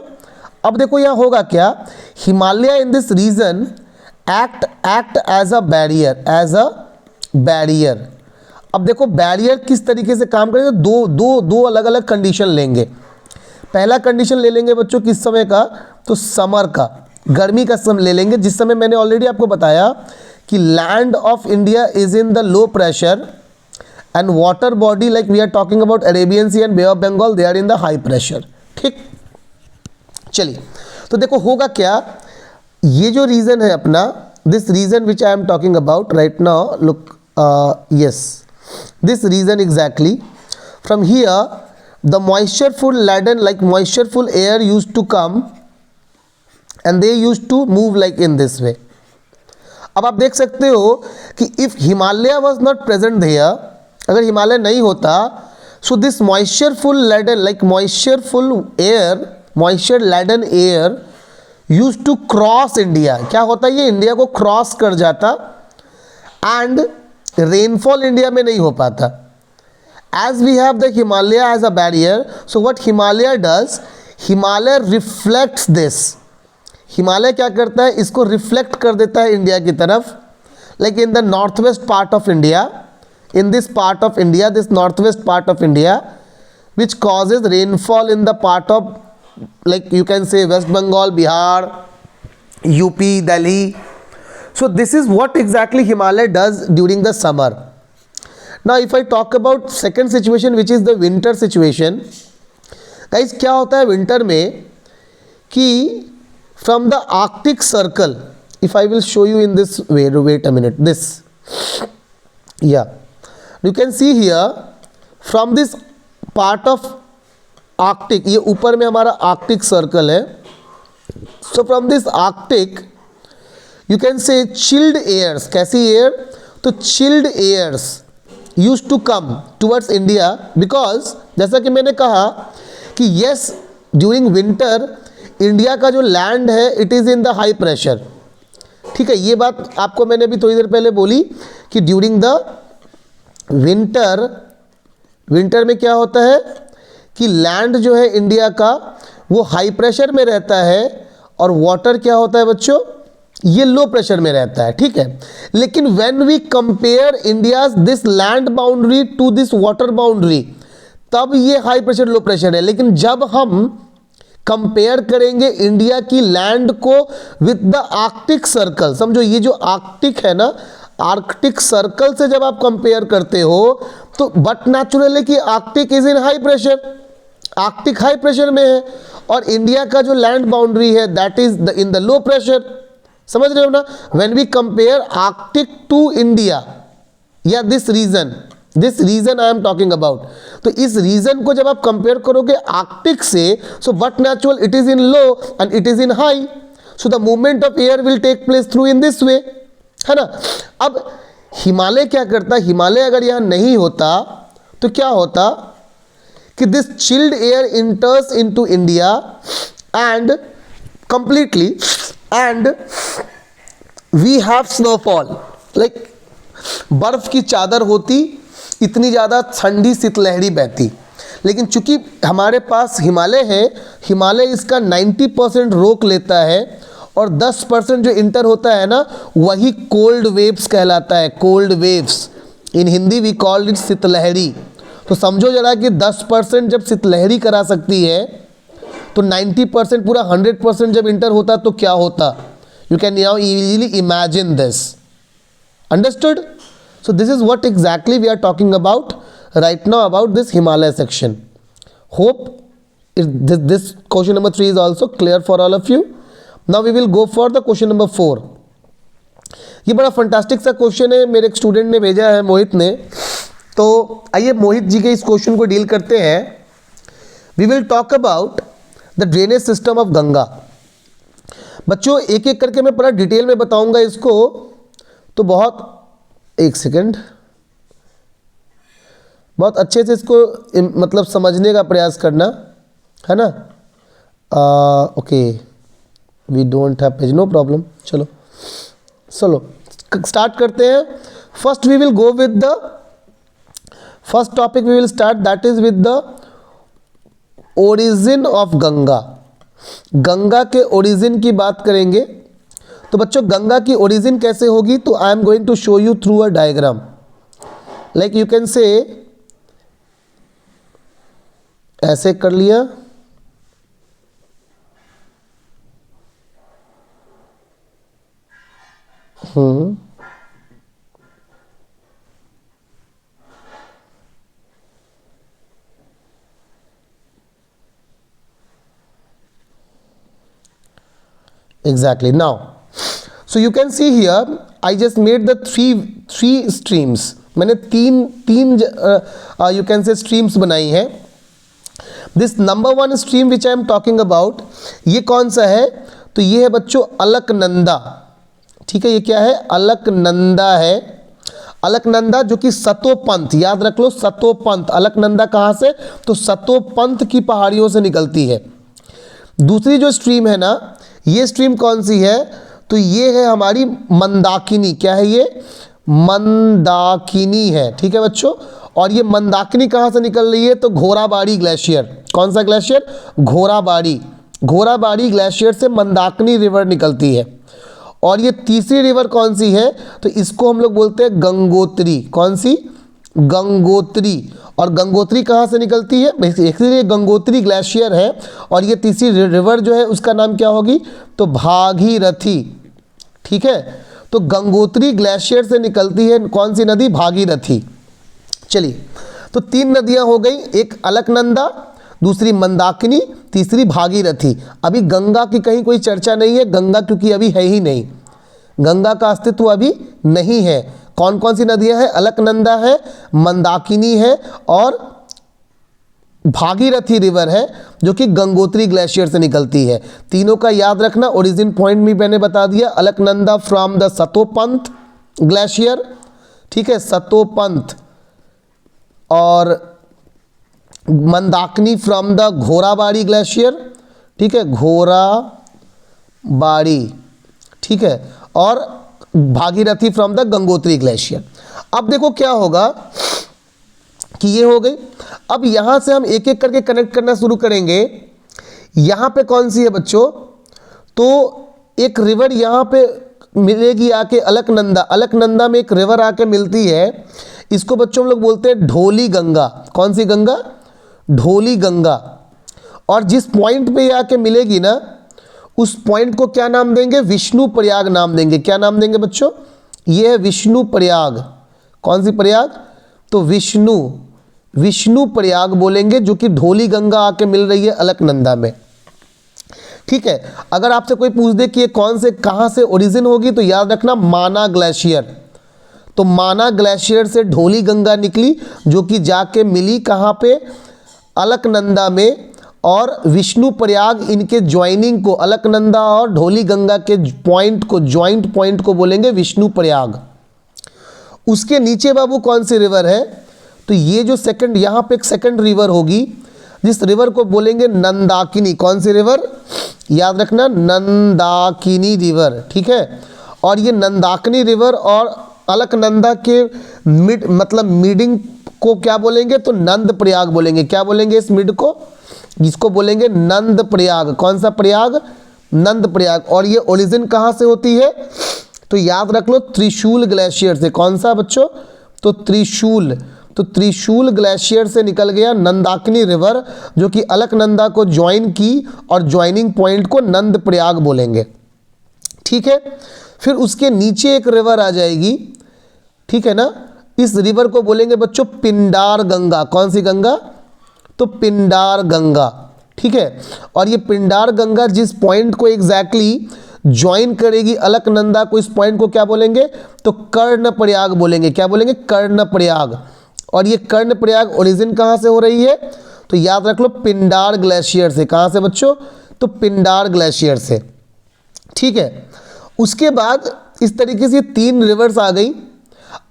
अब देखो यहाँ होगा क्या, Himalaya in this region act as a barrier, अब देखो बैरियर किस तरीके से काम करेंगे, दो अलग अलग कंडीशन लेंगे। पहला कंडीशन ले लेंगे बच्चों किस समय का, तो समर का, गर्मी का समय ले लेंगे, जिस समय मैंने ऑलरेडी आपको बताया कि land of India is in the low pressure and water body like we are talking about Arabian sea and bay of Bengal, they are in the high pressure. ठीक, चलिए, तो देखो होगा क्या, ये जो रीजन है अपना, this region which I am talking about right now, look, yes, this region exactly, from here the moistureful laden, like moistureful air used to come and they used to move like in this way। अब आप देख सकते हो कि if Himalaya was not present here, अगर हिमालय नहीं होता, so this moistureful laden, like moistureful air, moisture laden air used to cross India, क्या होता है, ये इंडिया को क्रॉस कर जाता एंड रेनफॉल इंडिया में नहीं हो पाता। As we have the Himalaya as a barrier, so what Himalaya does, Himalaya reflects this, Himalaya क्या करता है, इसको रिफ्लेक्ट कर देता है इंडिया की तरफ, like in the north west part of India, in this part of India, this north west part of India, which causes rainfall in the part of, like you can say West Bengal, Bihar, UP, Delhi. So this is what exactly Himalaya does during the summer. Now if I talk about second situation which is the winter situation, guys क्या होता है winter में कि from the Arctic circle, if I will show you in this way, wait a minute, this, yeah, you can see here from this part of Arctic, ये ऊपर में हमारा Arctic circle है, so from this Arctic you can say chilled airs, कैसी air, तो chilled airs used to come towards India, because जैसा कि मैंने कहा कि yes during winter इंडिया का जो लैंड है it is in the high pressure. ठीक है, ये बात आपको मैंने अभी थोड़ी देर पहले बोली कि ड्यूरिंग द विंटर में क्या होता है कि लैंड जो है इंडिया का वो हाई प्रेशर में रहता है और वाटर क्या होता है बच्चों, ये लो प्रेशर में रहता है। ठीक है, लेकिन when we compare India's this land boundary to this water boundary, तब ये हाई प्रेशर लो प्रेशर है। लेकिन जब हम कंपेयर करेंगे इंडिया की लैंड को विद द आर्कटिक सर्कल, समझो ये जो आर्कटिक है ना, आर्कटिक सर्कल से जब आप कंपेयर करते हो तो बट नेचुरली कि Arctic is in high pressure, Arctic high pressure में है और इंडिया का जो लैंड बाउंड्री है that is in the low pressure. समझ रहे हो ना, when we compare Arctic to India या this region I am talking about, तो इस रीजन को जब आप कंपेयर करोगे आर्कटिक से, so but natural it is in low and it is in high, so the movement of air will take place through in this way, है ना। अब हिमालय क्या करता है, हिमालय अगर यहाँ नहीं होता तो क्या होता कि this chilled air enters into India and completely and we have snowfall, like बर्फ की चादर होती, इतनी ज़्यादा ठंडी शीतलहरी बहती। लेकिन चूंकि हमारे पास हिमालय है, हिमालय इसका 90% रोक लेता है और 10% जो इंटर होता है ना वही कोल्ड वेव्स कहलाता है, cold waves, in Hindi we called it sheetlahari. तो समझो जरा कि 10% जब शीतलहरी करा सकती है तो 90% पूरा 100% जब इंटर होता तो क्या होता, you can now easily imagine this, understood. So this is what exactly we are talking about right now about this Himalaya section. Hope this question number 3 is also clear for all of you. Now we will go for the question number 4। ये बड़ा fantastic सा question है, मेरे एक student ने भेजा है, मोहित ने। तो आइए मोहित जी के इस क्वेश्चन को डील करते हैं। We will talk about the drainage system of Ganga. बच्चों एक एक करके मैं पूरा डिटेल में बताऊंगा इसको, तो एक सेकंड, बहुत अच्छे से इसको मतलब समझने का प्रयास करना, है ना। Okay, we don't have page, no problem. चलो स्टार्ट करते हैं। First we will go with the first topic, we will start, that is with the origin of Ganga. Ganga के ओरिजिन की बात करेंगे। तो बच्चों गंगा की ओरिजिन कैसे होगी, तो I am going to show you through a diagram, like you can say, ऐसे कर लिया, exactly. Now so you can see here I just made the three streams, मैंने तीन you can say streams बनाई है। This number one stream which I am talking about, ये कौन सा है, तो ये है बच्चों अलकनंदा। ठीक है, ये क्या है, अलकनंदा है। अलकनंदा जो कि सतोपंथ, याद रख लो सतोपंथ। अलकनंदा कहाँ से, तो सतोपंथ की पहाड़ियों से निकलती है। दूसरी जो स्ट्रीम है ना, ये स्ट्रीम कौन सी है, तो ये है हमारी मंदाकिनी। क्या है ये, मंदाकिनी है। ठीक है बच्चों, और ये मंदाकिनी कहाँ से निकल रही है, तो घोराबाड़ी ग्लेशियर। कौन सा ग्लेशियर, घोराबाड़ी ग्लेशियर से मंदाकिनी रिवर निकलती है। और ये तीसरी रिवर कौन सी है, तो इसको हम लोग बोलते हैं गंगोत्री। कौन सी, गंगोत्री। और गंगोत्री कहाँ से निकलती है, इसलिए गंगोत्री ग्लेशियर है। और ये तीसरी रिवर जो है उसका नाम क्या होगी, तो भागीरथी। ठीक है, तो गंगोत्री ग्लेशियर से निकलती है कौन सी नदी, भागीरथी। चलिए, तो तीन नदियाँ हो गई, एक अलकनंदा, दूसरी मंदाकिनी, तीसरी भागीरथी। अभी गंगा की कहीं कोई चर्चा नहीं है, गंगा क्योंकि अभी है ही नहीं, गंगा का अस्तित्व अभी नहीं है। कौन कौन सी नदियां हैं, अलकनंदा है, मंदाकिनी है और भागीरथी रिवर है जो कि गंगोत्री ग्लेशियर से निकलती है। तीनों का याद रखना, ओरिजिन पॉइंट भी मैंने बता दिया। Alaknanda from the Satopanth glacier, ठीक है, सतोपंथ, और मंदाकिनी फ्रॉम द घोराबाड़ी ग्लेशियर, ठीक है, घोराबाड़ी, ठीक है, और Bhagirathi from the Gangotri glacier. अब देखो क्या होगा कि ये हो गई। अब यहां से हम एक एक करके कनेक्ट करना शुरू करेंगे। यहां पे कौन सी है बच्चों, तो एक रिवर यहां पे मिलेगी आके, अलकनंदा। अलकनंदा में एक रिवर आके मिलती है, इसको बच्चों हम लोग बोलते हैं ढोली गंगा। कौन सी गंगा, ढोली गंगा। और जिस पॉइंट पे ये आके मिलेगी ना, उस पॉइंट को क्या नाम देंगे, विष्णु प्रयाग नाम देंगे। क्या नाम देंगे बच्चों, ये है विष्णु प्रयाग। कौन सी प्रयाग, तो विष्णु प्रयाग बोलेंगे, जो कि ढोली गंगा आके मिल रही है अलकनंदा में। ठीक है, अगर आपसे कोई पूछ दे कि ये कौन से कहाँ से ओरिजिन होगी, तो याद रखना माना ग्लेशियर। तो माना ग्लेशियर से ढोली गंगा निकली, जो कि जाके मिली कहाँ पे, अलकनंदा में। और विष्णु प्रयाग इनके ज्वाइनिंग को, अलकनंदा और ढोली गंगा के पॉइंट को, ज्वाइंट पॉइंट को बोलेंगे विष्णु प्रयाग। उसके नीचे बाबू कौन सी रिवर है, तो ये जो सेकंड, यहाँ पे एक सेकंड रिवर होगी, जिस रिवर को बोलेंगे नंदाकिनी। कौन सी रिवर, याद रखना, नंदाकिनी रिवर। ठीक है, और ये नंदाकिनी रिवर और अलकनंदा के मीडिंग को क्या बोलेंगे, तो नंद प्रयाग बोलेंगे। क्या बोलेंगे इस मिड को, जिसको बोलेंगे नंद प्रयाग। कौन सा प्रयाग, नंद प्रयाग। और ये ओरिजिन कहाँ से होती है, तो याद रख लो त्रिशूल ग्लेशियर से। कौन सा बच्चों, तो त्रिशूल। तो त्रिशूल ग्लेशियर से निकल गया नंदाकिनी रिवर, जो कि अलकनंदा को ज्वाइन की, और ज्वाइनिंग पॉइंट को नंद प्रयाग बोलेंगे। ठीक है, फिर उसके नीचे एक रिवर आ जाएगी, ठीक है ना, इस रिवर को बोलेंगे बच्चों पिंडार गंगा। कौन सी गंगा, तो पिंडार गंगा। ठीक है, और ये पिंडार गंगा जिस पॉइंट को एग्जैक्टली ज्वाइन करेगी अलकनंदा को, इस पॉइंट को क्या बोलेंगे, तो कर्ण प्रयाग बोलेंगे। क्या बोलेंगे, कर्ण प्रयाग। और ये कर्ण प्रयाग ओरिजिन कहाँ से हो रही है, तो याद रख लो पिंडार ग्लेशियर से। कहाँ से बच्चों, तो पिंडार ग्लेशियर से। ठीक है। उसके बाद इस तरीके से 3 रिवर्स आ गई।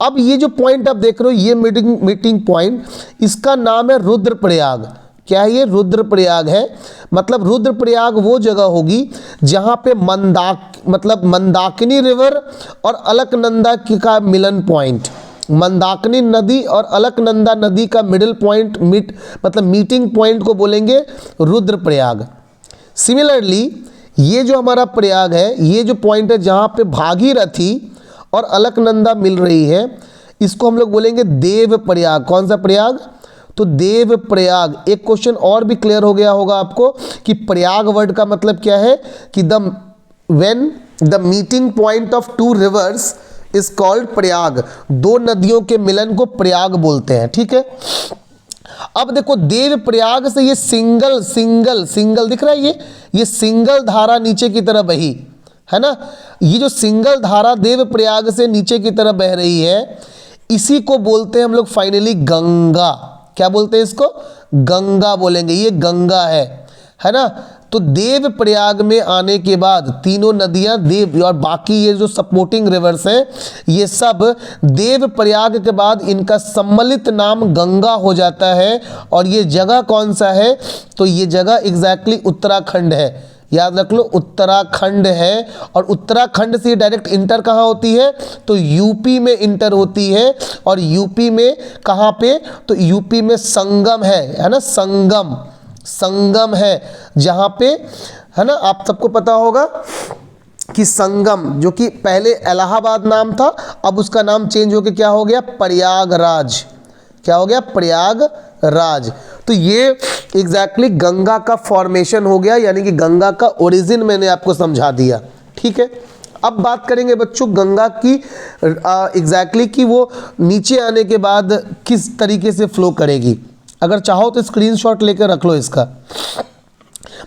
अब ये जो पॉइंट आप देख रहे हो, ये मीटिंग पॉइंट, इसका नाम है रुद्रप्रयाग। क्या है ये? रुद्रप्रयाग है। मतलब रुद्रप्रयाग वो जगह होगी जहां पे मंदाकिनी रिवर और अलकनंदा का मिलन पॉइंट, मंदाकिनी नदी और अलकनंदा नदी का मिडिल पॉइंट, मीटिंग पॉइंट को बोलेंगे रुद्रप्रयाग। सिमिलरली ये जो हमारा प्रयाग है, ये जो पॉइंट है जहां पे भागीरथी और अलकनंदा मिल रही है, इसको हम लोग बोलेंगे देव प्रयाग। कौन सा प्रयाग? तो देव प्रयाग। एक क्वेश्चन और भी क्लियर हो गया होगा आपको कि प्रयाग वर्ड का मतलब क्या है, कि when the meeting point of 2 reverse is called Prayag. 2 नदियों के मिलन को प्रयाग बोलते हैं। ठीक है। अब देखो देव प्रयाग से ये सिंगल दिख रहा है, ये सिंगल धारा नीचे की तरफ बही है ना। ये जो सिंगल धारा देव प्रयाग से नीचे की तरफ बह रही है, इसी को बोलते हैं हम लोग फाइनली गंगा। क्या बोलते हैं इसको? गंगा बोलेंगे। ये गंगा है ना। तो देव प्रयाग में आने के बाद तीनों नदियां देव और बाकी ये जो सपोर्टिंग रिवर्स हैं, ये सब देव प्रयाग के बाद इनका सम्मिलित नाम गंगा हो जाता है। और ये जगह कौन सा है? तो ये जगह एग्जैक्टली उत्तराखंड है। याद रख लो, उत्तराखंड है। और उत्तराखंड से डायरेक्ट इंटर कहाँ होती है? तो यूपी में इंटर होती है। और यूपी में कहाँ पे? तो यूपी में संगम है ना। संगम है जहाँ पे, है ना, आप सबको पता होगा कि संगम, जो कि पहले इलाहाबाद नाम था, अब उसका नाम चेंज होकर क्या हो गया? प्रयागराज। क्या हो गया? प्रयागराज। तो ये एग्जैक्टली गंगा का फॉर्मेशन हो गया, यानी कि गंगा का ओरिजिन मैंने आपको समझा दिया। ठीक है। अब बात करेंगे बच्चों गंगा की एग्जैक्टली कि वो नीचे आने के बाद किस तरीके से फ्लो करेगी। अगर चाहो तो स्क्रीनशॉट लेकर रख लो इसका।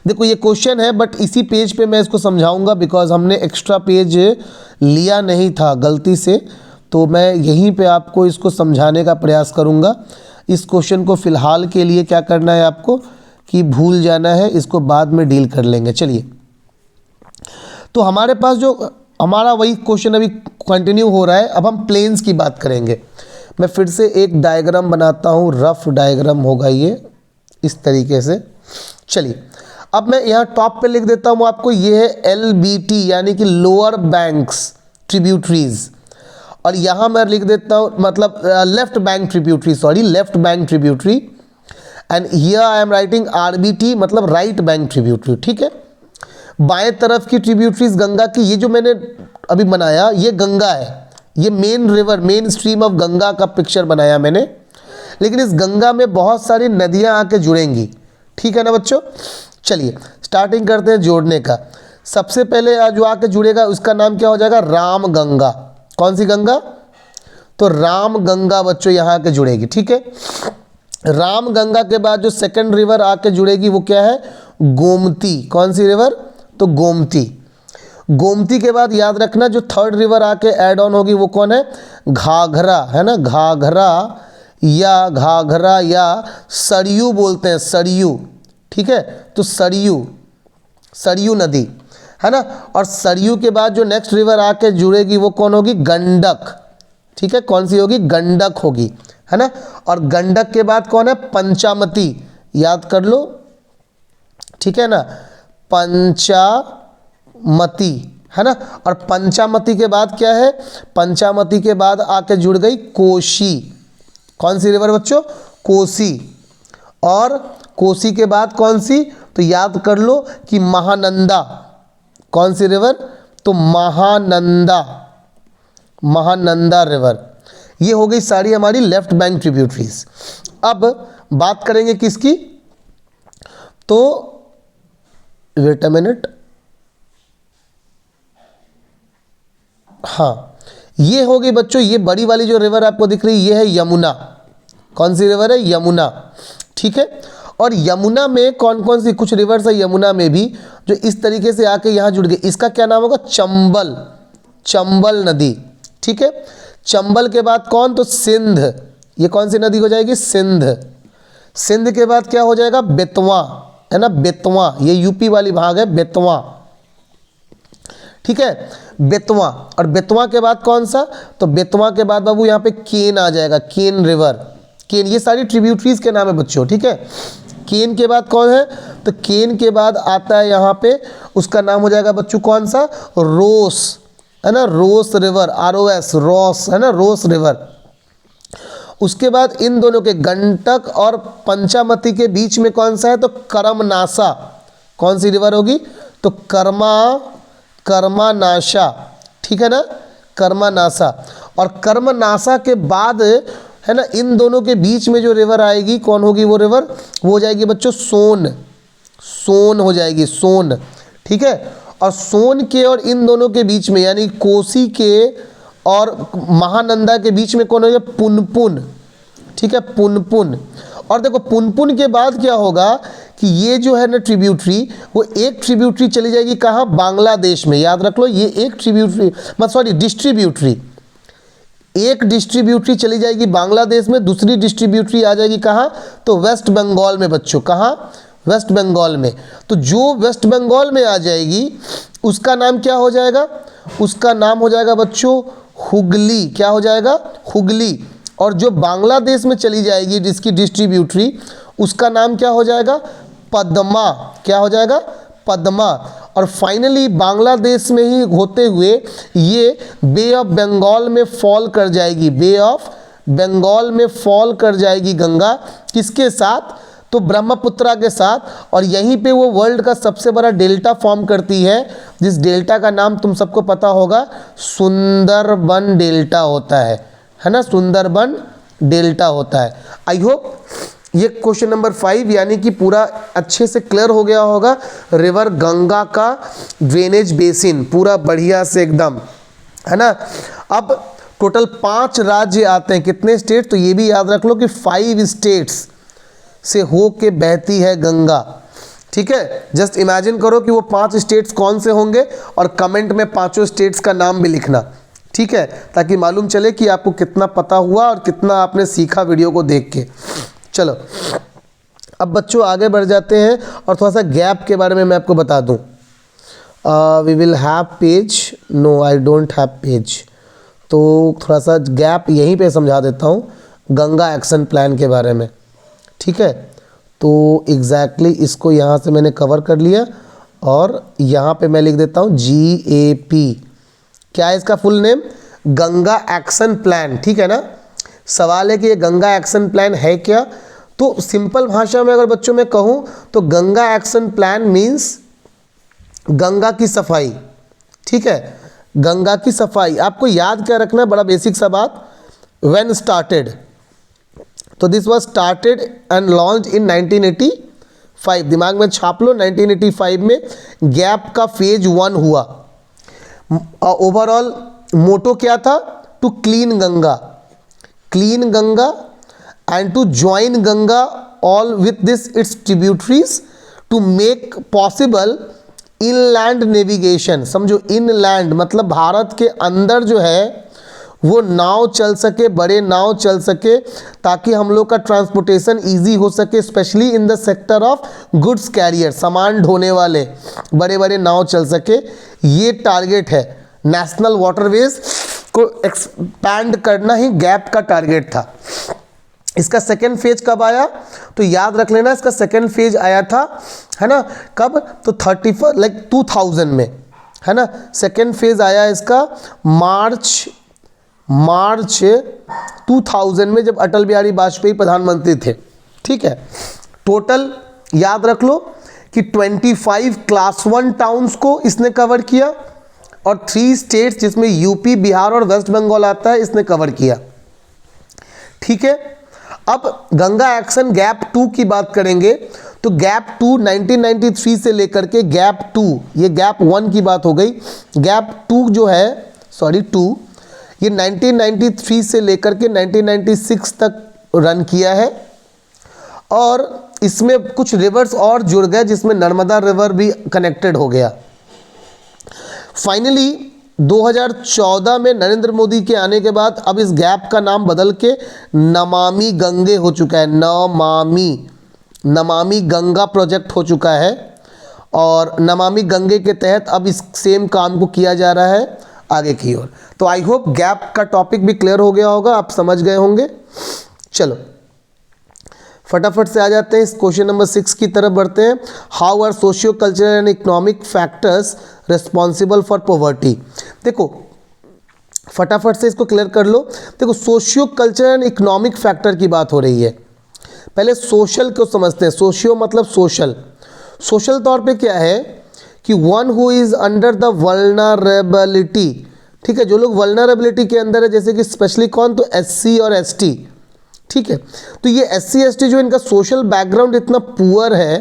देखो ये क्वेश्चन है, बट इसी पेज पे मैं इसको समझाऊंगा, बिकॉज हमने एक्स्ट्रा पेज लिया नहीं था गलती से, तो मैं यहीं पे आपको इसको समझाने का प्रयास करूंगा। इस क्वेश्चन को फ़िलहाल के लिए क्या करना है आपको कि भूल जाना है, इसको बाद में डील कर लेंगे। चलिए, तो हमारे पास जो हमारा वही क्वेश्चन अभी कंटिन्यू हो रहा है। अब हम प्लेन्स की बात करेंगे। मैं फिर से एक डायग्राम बनाता हूँ, रफ डायग्राम होगा ये इस तरीके से। चलिए, अब मैं यहाँ टॉप पे लिख देता हूँ आपको, ये है LBT यानी कि लोअर बैंक्स ट्रिब्यूटरीज। और यहाँ मैं लिख देता हूँ मतलब left bank tributary. And here I am writing RBT मतलब राइट बैंक ट्रिब्यूटरी। ठीक है। बाएं तरफ की ट्रिब्यूटरीज गंगा की, ये जो मैंने अभी बनाया ये गंगा है, ये main river, main stream of Ganga का पिक्चर बनाया मैंने। लेकिन इस गंगा में बहुत सारी नदियां आके जुड़ेंगी। ठीक है ना बच्चों। चलिए स्टार्टिंग करते हैं जोड़ने का। सबसे पहले जो आके जुड़ेगा उसका नाम क्या हो जाएगा? राम गंगा। कौन सी गंगा? तो राम गंगा बच्चों यहाँ आके जुड़ेगी। ठीक है। राम गंगा के बाद जो सेकंड रिवर आके जुड़ेगी वो क्या है? गोमती। कौन सी रिवर? तो गोमती। गोमती के बाद याद रखना जो थर्ड रिवर आके ऐड ऑन होगी वो कौन है? घाघरा, है ना। घाघरा या सरयू बोलते हैं, सरयू। ठीक है। तो सरयू नदी, है ना। और सरयू के बाद जो नेक्स्ट रिवर आके जुड़ेगी वो कौन होगी? गंडक। ठीक है। कौन सी होगी? गंडक होगी, है ना। और गंडक के बाद कौन है? पंचामती। याद कर लो। ठीक है ना, पंचामती, है ना। और पंचामती के बाद क्या है? पंचामती के बाद आके जुड़ गई कोसी। कौन सी रिवर बच्चों? कोसी। और कोसी के बाद कौन सी? तो याद कर लो कि महानंदा। कौन सी रिवर? तो महानंदा रिवर। ये हो गई सारी हमारी लेफ्ट बैंक ट्रिब्यूटरीज। अब बात करेंगे किसकी? तो वेट अ मिनट, हाँ, ये हो गई बच्चों, ये बड़ी वाली जो रिवर आपको दिख रही है ये है यमुना। कौन सी रिवर है? यमुना। ठीक है। और यमुना में कौन कौन सी कुछ रिवर्स है यमुना में भी जो इस तरीके से आके यहाँ जुड़ गए? इसका क्या नाम होगा? चंबल नदी। ठीक है। चंबल के बाद कौन? तो सिंध। ये कौन सी नदी हो जाएगी? सिंध के बाद क्या हो जाएगा? बेतवा, है ना। बेतवा, ये यूपी वाली भाग है, बेतवा। ठीक है, बेतवा, और बेतवा के बाद कौन सा, तो बेतवा के बाद बाबू यहाँ पे केन आ जाएगा, केन रिवर, केन, ये सारी ट्रिब्यूटरीज के नाम है बच्चों, ठीक है। केन के बाद कौन है, तो केन के बाद आता है यहाँ पे, उसका नाम हो जाएगा बच्चों कौन सा, रोस, है ना, रोस रिवर, ROS, रोस, है ना, रोस रिवर। उसके बाद इन दोनों के गंडक और पंचामती के बीच में कौन सा है, तो करमनासा, कौन सी रिवर होगी, तो कर्मानाशा, ठीक है ना, कर्मानासा। और कर्मनासा के बाद है ना, इन दोनों के बीच में जो रिवर आएगी कौन होगी, वो रिवर, वो हो जाएगी बच्चों सोन, सोन हो जाएगी, सोन, ठीक है। और सोन के और इन दोनों के बीच में यानी कोसी के और महानंदा के बीच में कौन हो जाएगा, पुनपुन, ठीक है, पुनपुन। और देखो पुनपुन के बाद क्या होगा कि ये जो है ना ट्रिब्यूटरी, वो एक ट्रिब्यूटरी चली जाएगी कहाँ, बांग्लादेश में, याद रख लो, ये एक ट्रिब्यूटरी डिस्ट्रीब्यूटरी, एक डिस्ट्रीब्यूटरी चली जाएगी बांग्लादेश में, दूसरी डिस्ट्रीब्यूटरी आ जाएगी कहाँ, तो वेस्ट बंगाल में बच्चों, कहाँ, वेस्ट बंगाल में। तो जो वेस्ट बंगाल में आ जाएगी उसका नाम क्या हो जाएगा, उसका नाम हो जाएगा बच्चों हुगली, क्या हो जाएगा, हुगली। और जो बांग्लादेश में चली जाएगी जिसकी डिस्ट्रीब्यूटरी, उसका नाम क्या हो जाएगा, पद्मा, क्या हो जाएगा, पद्मा। और फाइनली बांग्लादेश में ही होते हुए ये बे ऑफ बंगाल में फॉल कर जाएगी, बे ऑफ बंगाल में फॉल कर जाएगी गंगा, किसके साथ, तो ब्रह्मपुत्रा के साथ। और यहीं पे वो वर्ल्ड का सबसे बड़ा डेल्टा फॉर्म करती है, जिस डेल्टा का नाम तुम सबको पता होगा, सुंदरबन डेल्टा होता है ना, सुंदरबन डेल्टा होता है। आई होप ये क्वेश्चन नंबर 5 यानी कि पूरा अच्छे से क्लियर हो गया होगा। रिवर गंगा का ड्रेनेज बेसिन पूरा बढ़िया से एकदम, है ना। अब टोटल 5 राज्य आते हैं, कितने स्टेट, तो ये भी याद रख लो कि 5 स्टेट्स से हो के बहती है गंगा, ठीक है। जस्ट इमेजिन करो कि वो 5 स्टेट्स कौन से होंगे और कमेंट में 5 स्टेट्स का नाम भी लिखना, ठीक है, ताकि मालूम चले कि आपको कितना पता हुआ और कितना आपने सीखा वीडियो को देख के। चलो अब बच्चों आगे बढ़ जाते हैं और थोड़ा सा गैप के बारे में मैं आपको बता दूं। We will have page, no I don't have page, तो थोड़ा सा गैप यहीं पे समझा देता हूँ गंगा एक्शन प्लान के बारे में, ठीक है। तो एग्जैक्टली इसको यहाँ से मैंने कवर कर लिया और यहाँ पे मैं लिख देता हूँ GAP, क्या है इसका full name, Ganga action plan, ठीक है ना। सवाल है कि ये गंगा एक्शन प्लान है क्या, तो सिंपल भाषा में अगर बच्चों में कहूँ तो Ganga action plan means Ganga की सफाई, ठीक है, गंगा की सफाई। आपको याद क्या रखना है, बड़ा बेसिक सा बात, व्हेन स्टार्टेड, तो this was started and launch in 1985, दिमाग में छाप लो, 1985 में गैप का फेज 1 हुआ। ओवरऑल मोटो क्या था, to clean Ganga, clean Ganga and to join Ganga all with this its tributaries to make possible inland navigation. समझो इनलैंड मतलब भारत के अंदर जो है वो नाव चल सके, बड़े नाव चल सके, ताकि हम लोग का ट्रांसपोर्टेशन इजी हो सके, specially in the sector of goods carrier, सामान ढोने वाले बड़े बड़े नाव चल सके। ये टारगेट है, नेशनल वाटरवेज को एक्सपैंड करना ही गैप का टारगेट था। इसका सेकेंड फेज कब आया, तो याद रख लेना, इसका सेकेंड फेज आया था, है ना, कब, तो 2000 में, है ना। सेकेंड फेज आया इसका मार्च 2000 में, जब अटल बिहारी वाजपेयी प्रधानमंत्री थे, ठीक है। टोटल याद रख लो कि 25 क्लास 1 टाउन्स को इसने कवर किया और 3 स्टेट्स जिसमें यूपी, बिहार और वेस्ट बंगाल आता है, इसने कवर किया, ठीक है। अब गंगा एक्शन गैप 2 की बात करेंगे तो गैप 2 1993 से लेकर के गैप 2, ये गैप 1 की बात हो गई, गैप 2 जो है, सॉरी 2, ये 1993 से लेकर के 1996 तक रन किया है। और इसमें कुछ रिवर्स और जुड़ गए, जिसमें नर्मदा रिवर भी कनेक्टेड हो गया। फाइनली 2014 में नरेंद्र मोदी के आने के बाद अब इस गैप का नाम बदल के नमामि गंगे हो चुका है, नमामि गंगा प्रोजेक्ट हो चुका है। और नमामि गंगे के तहत अब इस सेम काम को किया जा रहा है आगे की ओर। तो आई होप गैप का टॉपिक भी क्लियर हो गया होगा, आप समझ गए होंगे। चलो फटाफट से आ जाते हैं इस क्वेश्चन नंबर 6 की तरफ बढ़ते हैं। How are socio cultural and economic factors responsible for poverty. देखो फटाफट से इसको क्लियर कर लो। देखो socio cultural and economic factor की बात हो रही है। पहले सोशल को समझते हैं। सोशियो मतलब सोशल। सोशल तौर पे क्या है कि one who is under the vulnerability, ठीक है, जो लोग वल्नरेबिलिटी के अंदर है, जैसे कि स्पेशली कौन, तो SC और ST, ठीक है। तो ये SC ST जो इनका सोशल बैकग्राउंड इतना पुअर है,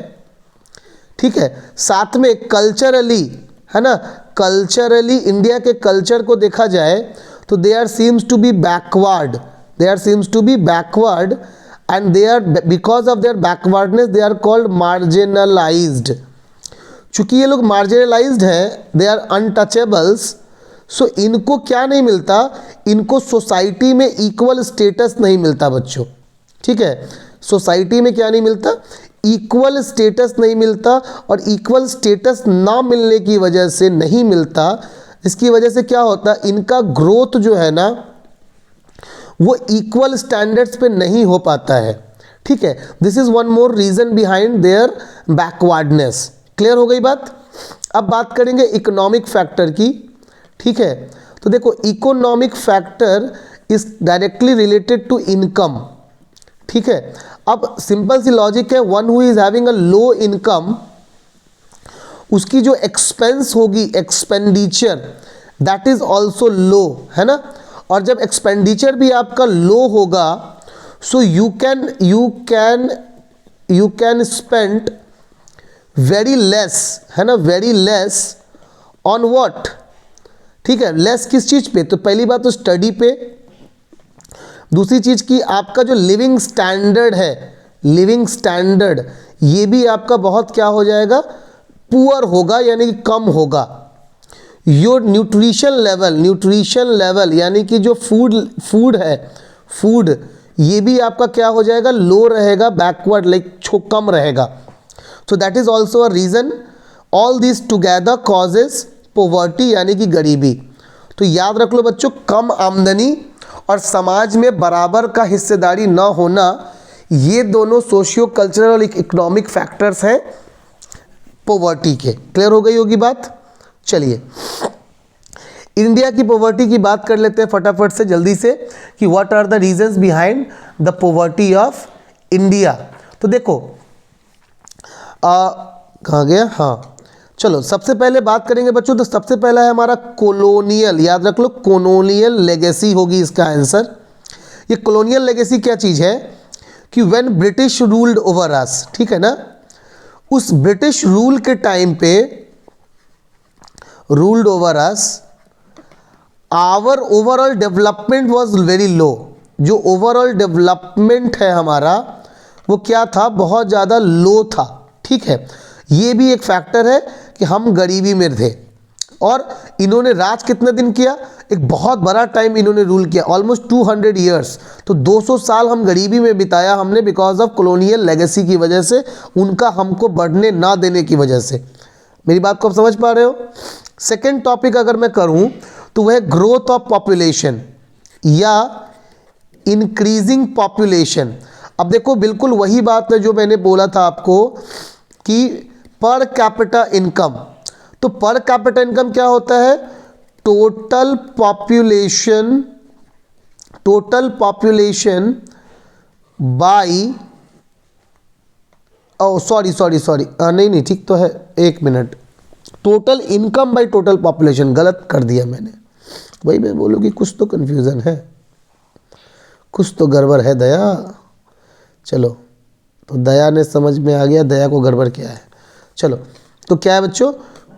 ठीक है, साथ में कल्चरली, है ना, कल्चरली इंडिया के कल्चर को देखा जाए तो they are seems to be backward, they are seems to be backward and they are because of their backwardness they are called marginalized। चूंकि ये लोग marginalized हैं, they are untouchables, so इनको क्या नहीं मिलता, इनको सोसाइटी में इक्वल स्टेटस नहीं मिलता बच्चों, ठीक है। सोसाइटी में क्या नहीं मिलता, इक्वल स्टेटस नहीं मिलता, और इक्वल स्टेटस ना मिलने की वजह से नहीं मिलता, इसकी वजह से क्या होता, इनका ग्रोथ जो है ना वो इक्वल स्टैंडर्ड्स पे नहीं हो पाता है, ठीक है। This is one more reason behind their backwardness. Clear हो गई बात। अब बात करेंगे इकोनॉमिक फैक्टर की, ठीक है। तो देखो economic factor is directly related to income, ठीक है। अब सिंपल सी लॉजिक है, one who is having a low income, उसकी जो एक्सपेंस होगी, expenditure, that is also low, है ना। और जब एक्सपेंडिचर भी आपका लो होगा, so you can spend very less, है ना, वेरी लेस ऑन व्हाट, ठीक है। लेस किस चीज़ पे, तो पहली बात तो स्टडी पे, दूसरी चीज़ की आपका जो लिविंग स्टैंडर्ड है, लिविंग स्टैंडर्ड ये भी आपका बहुत क्या हो जाएगा, पुअर होगा, यानी कि कम होगा। योर न्यूट्रिशन लेवल यानी कि जो फूड है, फूड ये भी आपका क्या हो जाएगा, लो रहेगा, बैकवर्ड लाइक कम रहेगा। सो that is also a reason. All this together causes poverty यानी कि गरीबी। तो याद रख लो बच्चों, कम आमदनी और समाज में बराबर का हिस्सेदारी न होना, ये दोनों सोशियो कल्चरल और इकोनॉमिक फैक्टर्स हैं पॉवर्टी के। क्लियर हो गई होगी बात। चलिए इंडिया की पॉवर्टी की बात कर लेते हैं फटाफट से जल्दी से, कि what are the reasons behind the poverty of India. तो देखो कहाँ गया, हाँ चलो सबसे पहले बात करेंगे बच्चों। तो सबसे पहला है हमारा कॉलोनियल, याद रख लो कॉलोनियल लेगेसी होगी इसका आंसर। ये कॉलोनियल लेगेसी क्या चीज़ है कि when British ruled over us, ठीक है ना, उस ब्रिटिश रूल के टाइम पे ruled over us, our overall development was very low. जो ओवरऑल डेवलपमेंट है हमारा वो क्या था, बहुत ज़्यादा लो था, ठीक है। ये भी एक फैक्टर है कि हम गरीबी में थे। और इन्होंने राज कितने दिन किया, एक बहुत बड़ा टाइम इन्होंने रूल किया, ऑलमोस्ट 200 ईयर्स। तो 200 साल हम गरीबी में बिताया हमने, बिकॉज ऑफ कॉलोनियल लेगेसी की वजह से, उनका हमको बढ़ने ना देने की वजह से। मेरी बात को आप समझ पा रहे हो। सेकेंड टॉपिक अगर मैं करूं तो वह ग्रोथ ऑफ पॉपुलेशन या इंक्रीजिंग पॉपुलेशन। अब देखो बिल्कुल वही बात है जो मैंने बोला था आपको कि पर कैपिटा इनकम। तो पर कैपिटा इनकम क्या होता है, टोटल पॉपुलेशन बाई, सॉरी नहीं ठीक तो है, एक minute, total income by total population, गलत कर दिया मैंने। वही मैं बोलूँ कि कुछ तो कन्फ्यूज़न है, कुछ तो गड़बड़ है दया। चलो तो दया ने समझ में आ गया दया को गड़बड़ क्या है। चलो तो क्या है बच्चों,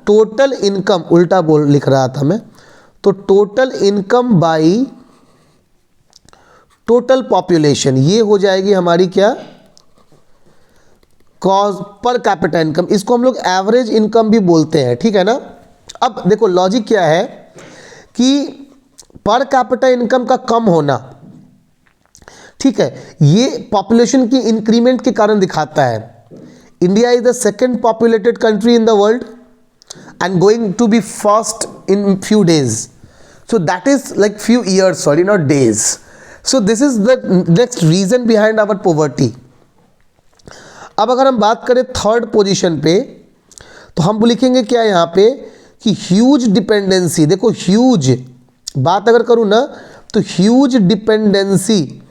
टोटल इनकम, उल्टा बोल लिख रहा था मैं, तो total income by total population, ये हो जाएगी हमारी क्या, कॉज पर कैपिटा इनकम। इसको हम लोग एवरेज इनकम भी बोलते हैं, ठीक है ना। अब देखो लॉजिक क्या है कि पर कैपिटा इनकम का कम होना, ठीक है, ये पॉपुलेशन की इंक्रीमेंट के कारण दिखाता है। India is the second populated country in the world and going to be first in few days. So that is like few years, sorry, not days. So this is the next reason behind our poverty. अब अगर हम बात करें third position पे, तो हम लिखेंगे क्या यहाँ पे कि ह्यूज डिपेंडेंसी. देखो ह्यूज बात अगर करूँ ना, तो ह्यूज डिपेंडेंसी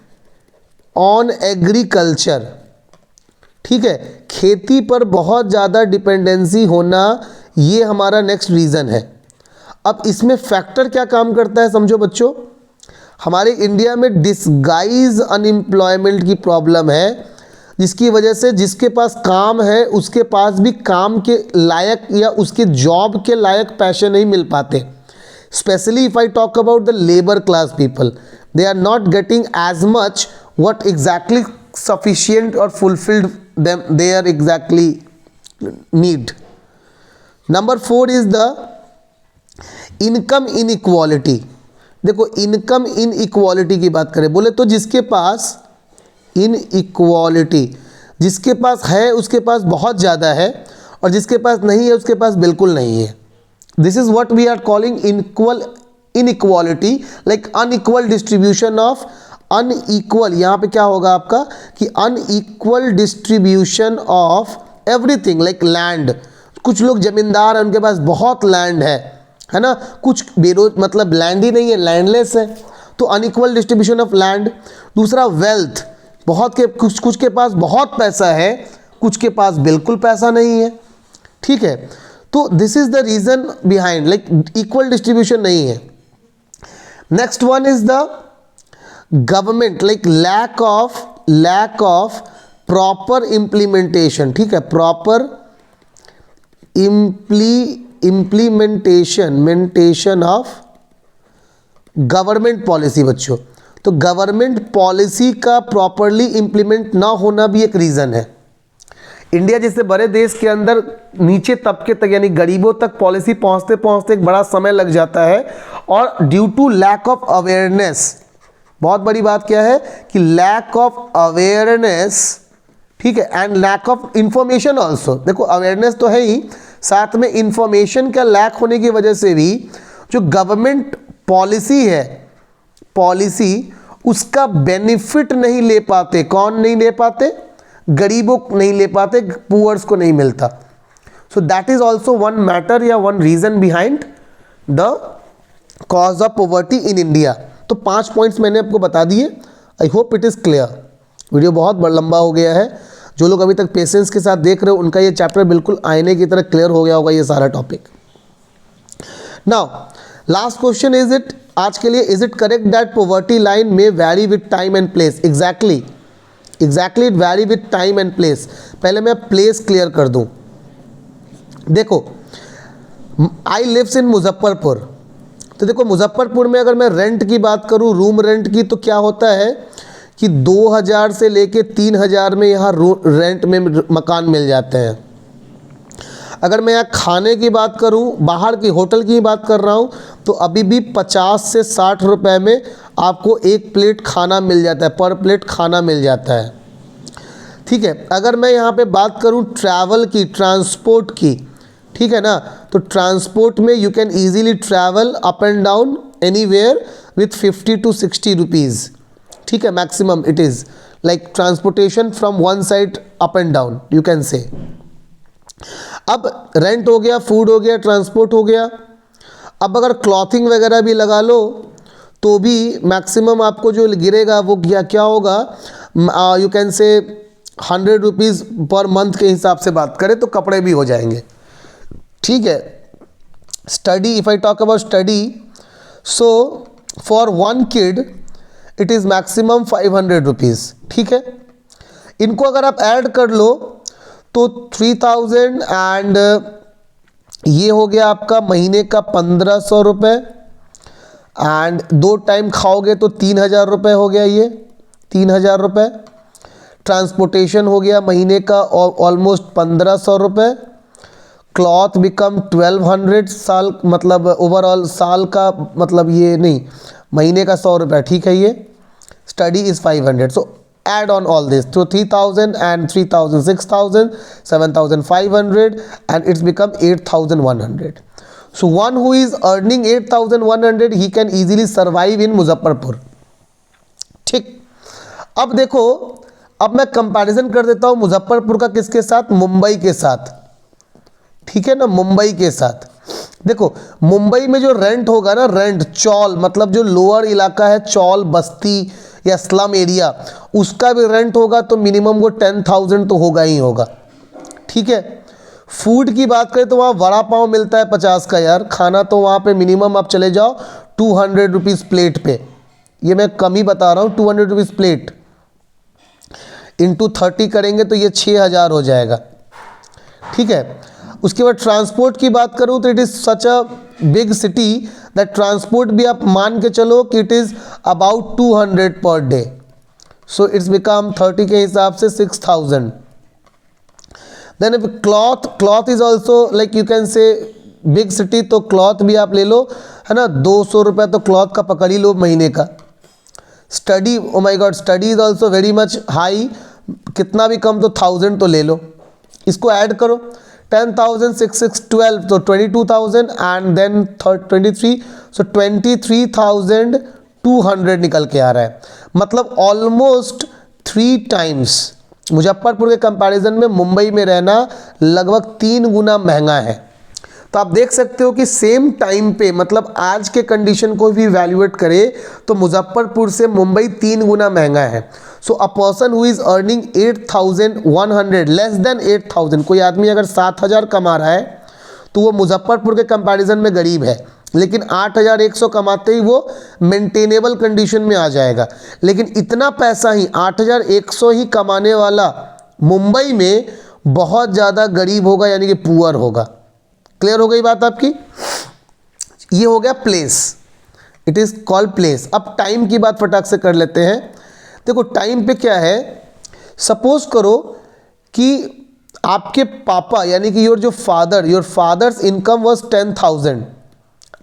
ऑन एग्रीकल्चर. ठीक है, खेती पर बहुत ज़्यादा डिपेंडेंसी होना, ये हमारा नेक्स्ट रीज़न है. अब इसमें फैक्टर क्या काम करता है समझो बच्चों. हमारे इंडिया में डिसगाइज अनएम्प्लॉयमेंट की प्रॉब्लम है, जिसकी वजह से जिसके पास काम है उसके पास भी काम के लायक या उसके जॉब के लायक पैसे नहीं मिल पाते. Specially if I talk about the labour class people, they are not getting as much what exactly sufficient और fulfilled them they are exactly need. Number 4 is the income inequality. देखो इनकम इनइक्वालिटी की बात करें बोले तो जिसके पास inequality, जिसके पास है उसके पास बहुत ज़्यादा है और जिसके पास नहीं है उसके पास बिल्कुल नहीं है. This is what we are calling inequality, like unequal distribution of unequal. यहाँ पे क्या होगा आपका कि unequal distribution of everything, like land. कुछ लोग जमींदार हैं, उनके पास बहुत लैंड है ना. कुछ मतलब लैंड ही नहीं है, लैंडलेस है. तो अनइक्वल डिस्ट्रीब्यूशन ऑफ लैंड. दूसरा वेल्थ, बहुत के कुछ के पास बहुत पैसा है, कुछ के पास बिल्कुल पैसा नहीं है. ठीक है, तो this is the reason behind, like equal distribution नहीं है. Next one is the government, like lack of proper implementation. ठीक है, proper implementation of government policy. बच्चों तो गवर्नमेंट पॉलिसी का प्रॉपरली इम्प्लीमेंट ना होना भी एक रीज़न है. इंडिया जैसे बड़े देश के अंदर नीचे तबके तक यानी गरीबों तक पॉलिसी पहुंचते पहुंचते एक बड़ा समय लग जाता है, और due to lack of awareness. बहुत बड़ी बात क्या है कि लैक ऑफ अवेयरनेस. ठीक है, and lack of information also. देखो अवेयरनेस तो है ही, साथ में इंफॉर्मेशन का लैक होने की वजह से भी जो गवर्नमेंट पॉलिसी है, पॉलिसी उसका बेनिफिट नहीं ले पाते. कौन नहीं ले पाते? गरीबों को नहीं ले पाते, पुअर्स को नहीं मिलता. So that is also one matter या one reason behind the cause of poverty in India. तो 5 पॉइंट्स मैंने आपको बता दिए. I hope it is clear. Video बहुत बड़ा लंबा हो गया है. जो लोग अभी तक पेशेंस के साथ देख रहे हो उनका ये चैप्टर बिल्कुल आईने की तरह क्लियर हो गया होगा ये सारा topic. Now last question is it आज के लिए, is it correct that poverty line में vary with time and place? Exactly it vary with time and place. पहले मैं प्लेस क्लियर कर दूं. देखो आई लिव्स इन मुजफ्फरपुर. तो देखो मुजफ्फरपुर में अगर मैं रेंट की बात करूं, रूम रेंट की, तो क्या होता है कि 2000 से लेके 3000 में यहाँ रेंट में मकान मिल जाते हैं. अगर मैं यहाँ खाने की बात करूँ, बाहर की होटल की बात कर रहा हूँ, तो अभी भी 50 से 60 रुपए में आपको एक प्लेट खाना मिल जाता है, पर प्लेट खाना मिल जाता है. ठीक है, अगर मैं यहाँ पे बात करूँ ट्रैवल की, ट्रांसपोर्ट की, ठीक है ना, तो ट्रांसपोर्ट में you can easily travel up and down anywhere with 50 to 60 rupees. ठीक है, maximum it is like transportation from one side up and down you can से. अब रेंट हो गया, फूड हो गया, ट्रांसपोर्ट हो गया. अब अगर क्लॉथिंग वगैरह भी लगा लो तो भी मैक्सिमम आपको जो गिरेगा वो क्या होगा, यू कैन से 100 रुपीज़ पर मंथ के हिसाब से बात करें तो कपड़े भी हो जाएंगे. ठीक है, study, if I talk about study, so for one kid it is maximum 500 rupees. ठीक है, इनको अगर आप ऐड कर लो तो 3000 एंड ये हो गया आपका महीने का 1500 रुपये, एंड 2 टाइम खाओगे तो 3000 रुपये हो गया, ये 3000 रुपये. ट्रांसपोर्टेशन हो गया महीने का ऑलमोस्ट 1500 रुपये. क्लॉथ बिकम 1200, साल मतलब ओवरऑल साल का मतलब ये नहीं, महीने का 100 रुपये. ठीक है, ये study is 500. So add on all this, so 3000 and 3000 6000 7500 and it's become 8100. So one who is earning 8100 he can easily survive in Muzaffarpur. ठीक, अब देखो, अब मैं कंपैरिजन कर देता हूं मुजफ्फरपुर का किसके साथ, मुंबई के साथ. ठीक है ना, मुंबई के साथ. देखो मुंबई में जो रेंट होगा ना, रेंट चौल मतलब जो लोअर इलाका है, चौल बस्ती या स्लम एरिया, उसका भी रेंट होगा तो मिनिमम वो 10,000 तो होगा ही होगा. ठीक है. फूड की बात करें तो वहाँ वड़ा पाव मिलता है 50 का यार, खाना तो वहाँ पे मिनिमम आप चले जाओ 200 रुपीज़ प्लेट पे. ये मैं कम ही बता रहा हूँ, 200 रुपीज़ प्लेट इंटू 30 करेंगे तो ये 6,000 हो जाएगा. ठीक है. उसके बाद ट्रांसपोर्ट की बात करूँ तो it is such a big city that transport भी आप मान के चलो कि it is about 200 per day. So it's become 30 के हिसाब से 6,000. Then cloth is also like you can say big city, तो क्लॉथ भी आप ले लो, है ना, 200 रुपये तो क्लॉथ का पकड़ ही लो महीने का. Study, oh my God, study is also very much high, कितना भी कम तो 1000 तो ले लो. इसको ऐड करो, 10,000 6 6 12 तो 22,000 एंड देन 23, सो 23,200 निकल के आ रहा है. मतलब ऑलमोस्ट 3 टाइम्स मुजफ्फरपुर के कंपैरिजन में मुंबई में रहना लगभग 3 गुना महंगा है. तो आप देख सकते हो कि सेम टाइम पे, मतलब आज के कंडीशन को भी वैल्यूएट करें तो मुजफ्फरपुर से मुंबई 3 गुना महंगा है. So a person who is earning 8,100 less than 8,000, कोई आदमी अगर 7,000 कमा रहा है तो वो मुजफ्फरपुर के कंपैरिजन में गरीब है, लेकिन 8,100 कमाते ही वो मेंटेनेबल कंडीशन में आ जाएगा. लेकिन इतना पैसा ही 8,100 ही कमाने वाला मुंबई में बहुत ज़्यादा गरीब होगा, यानी कि पुअर होगा. क्लियर हो गई बात आपकी. ये हो गया place, it is called place. अब टाइम की बात फटाक से कर लेते हैं. देखो टाइम पे क्या है, सपोज करो कि आपके पापा यानी कि योर फादर्स इनकम वाज 10,000.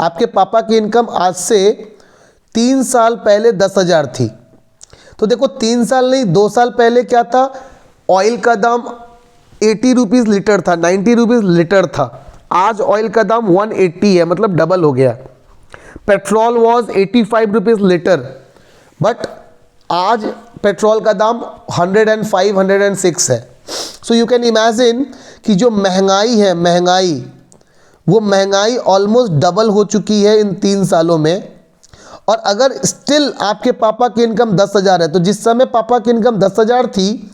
आपके पापा की इनकम आज से 3 साल पहले 10,000 थी. तो देखो 3 साल नहीं, 2 साल पहले क्या था, ऑयल का दाम 80 रुपीज़ लीटर था, 90 रुपीज़ लीटर था. आज ऑयल का दाम 180 है, मतलब डबल हो गया. Petrol was 85 rupees litre, but आज पेट्रोल का दाम 105 106 है. सो यू कैन इमेजिन कि जो महंगाई है, वो महंगाई ऑलमोस्ट डबल हो चुकी है इन 3 सालों में. और अगर स्टिल आपके पापा की इनकम 10,000 है, तो जिस समय पापा की इनकम 10,000 थी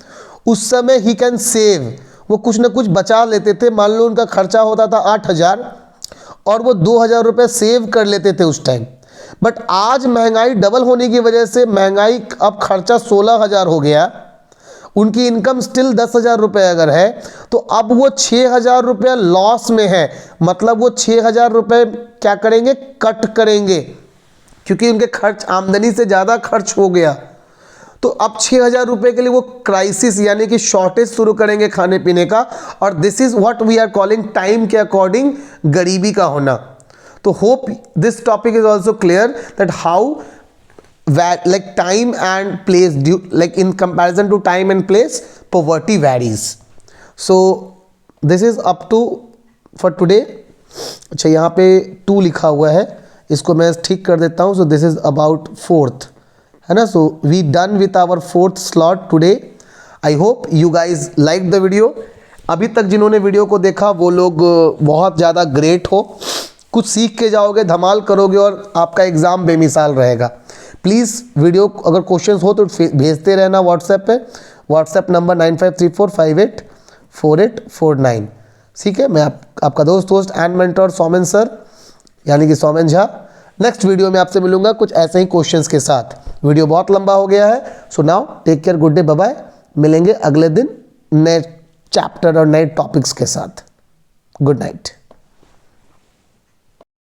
उस समय ही कैन सेव, वो कुछ ना कुछ बचा लेते थे. मान लो उनका खर्चा होता था 8,000 और वो 2,000 रुपये सेव कर लेते थे उस टाइम. बट आज महंगाई डबल होने की वजह से महंगाई अब खर्चा 16,000 हो गया. उनकी इनकम स्टिल 10,000 रुपये अगर है तो अब वो 6,000 रुपये लॉस में है. मतलब वो 6,000 रुपये क्या करेंगे, कट करेंगे, क्योंकि उनके खर्च आमदनी से ज़्यादा खर्च हो गया. तो अब 6,000 रुपये के लिए वो क्राइसिस यानी कि शॉर्टेज शुरू करेंगे खाने पीने का. और this is what we are calling time के अकॉर्डिंग गरीबी का होना. तो hope this topic is also clear that how like time and place like in comparison to time and place poverty varies. So this is up to for today. अच्छा यहाँ पे 2 लिखा हुआ है, इसको मैं ठीक कर देता हूँ. So this is about 4th, है ना. So we done with our 4th slot today. I hope you guys like the video. अभी तक जिन्होंने वीडियो को देखा वो लोग बहुत ज़्यादा ग्रेट हो, कुछ सीख के जाओगे, धमाल करोगे और आपका एग्ज़ाम बेमिसाल रहेगा. प्लीज़ वीडियो अगर क्वेश्चंस हो तो भेजते रहना व्हाट्सएप पे. WhatsApp number 9534584849. ठीक है. मैं आपका दोस्त एंड मेंटर सोमेन सर, यानी कि सोमेन झा. नेक्स्ट वीडियो में आपसे मिलूंगा कुछ ऐसे ही क्वेश्चंस के साथ. वीडियो बहुत लंबा हो गया है. So now take care, good day, bye bye. मिलेंगे अगले दिन नए चैप्टर और नए टॉपिक्स के साथ. Good night.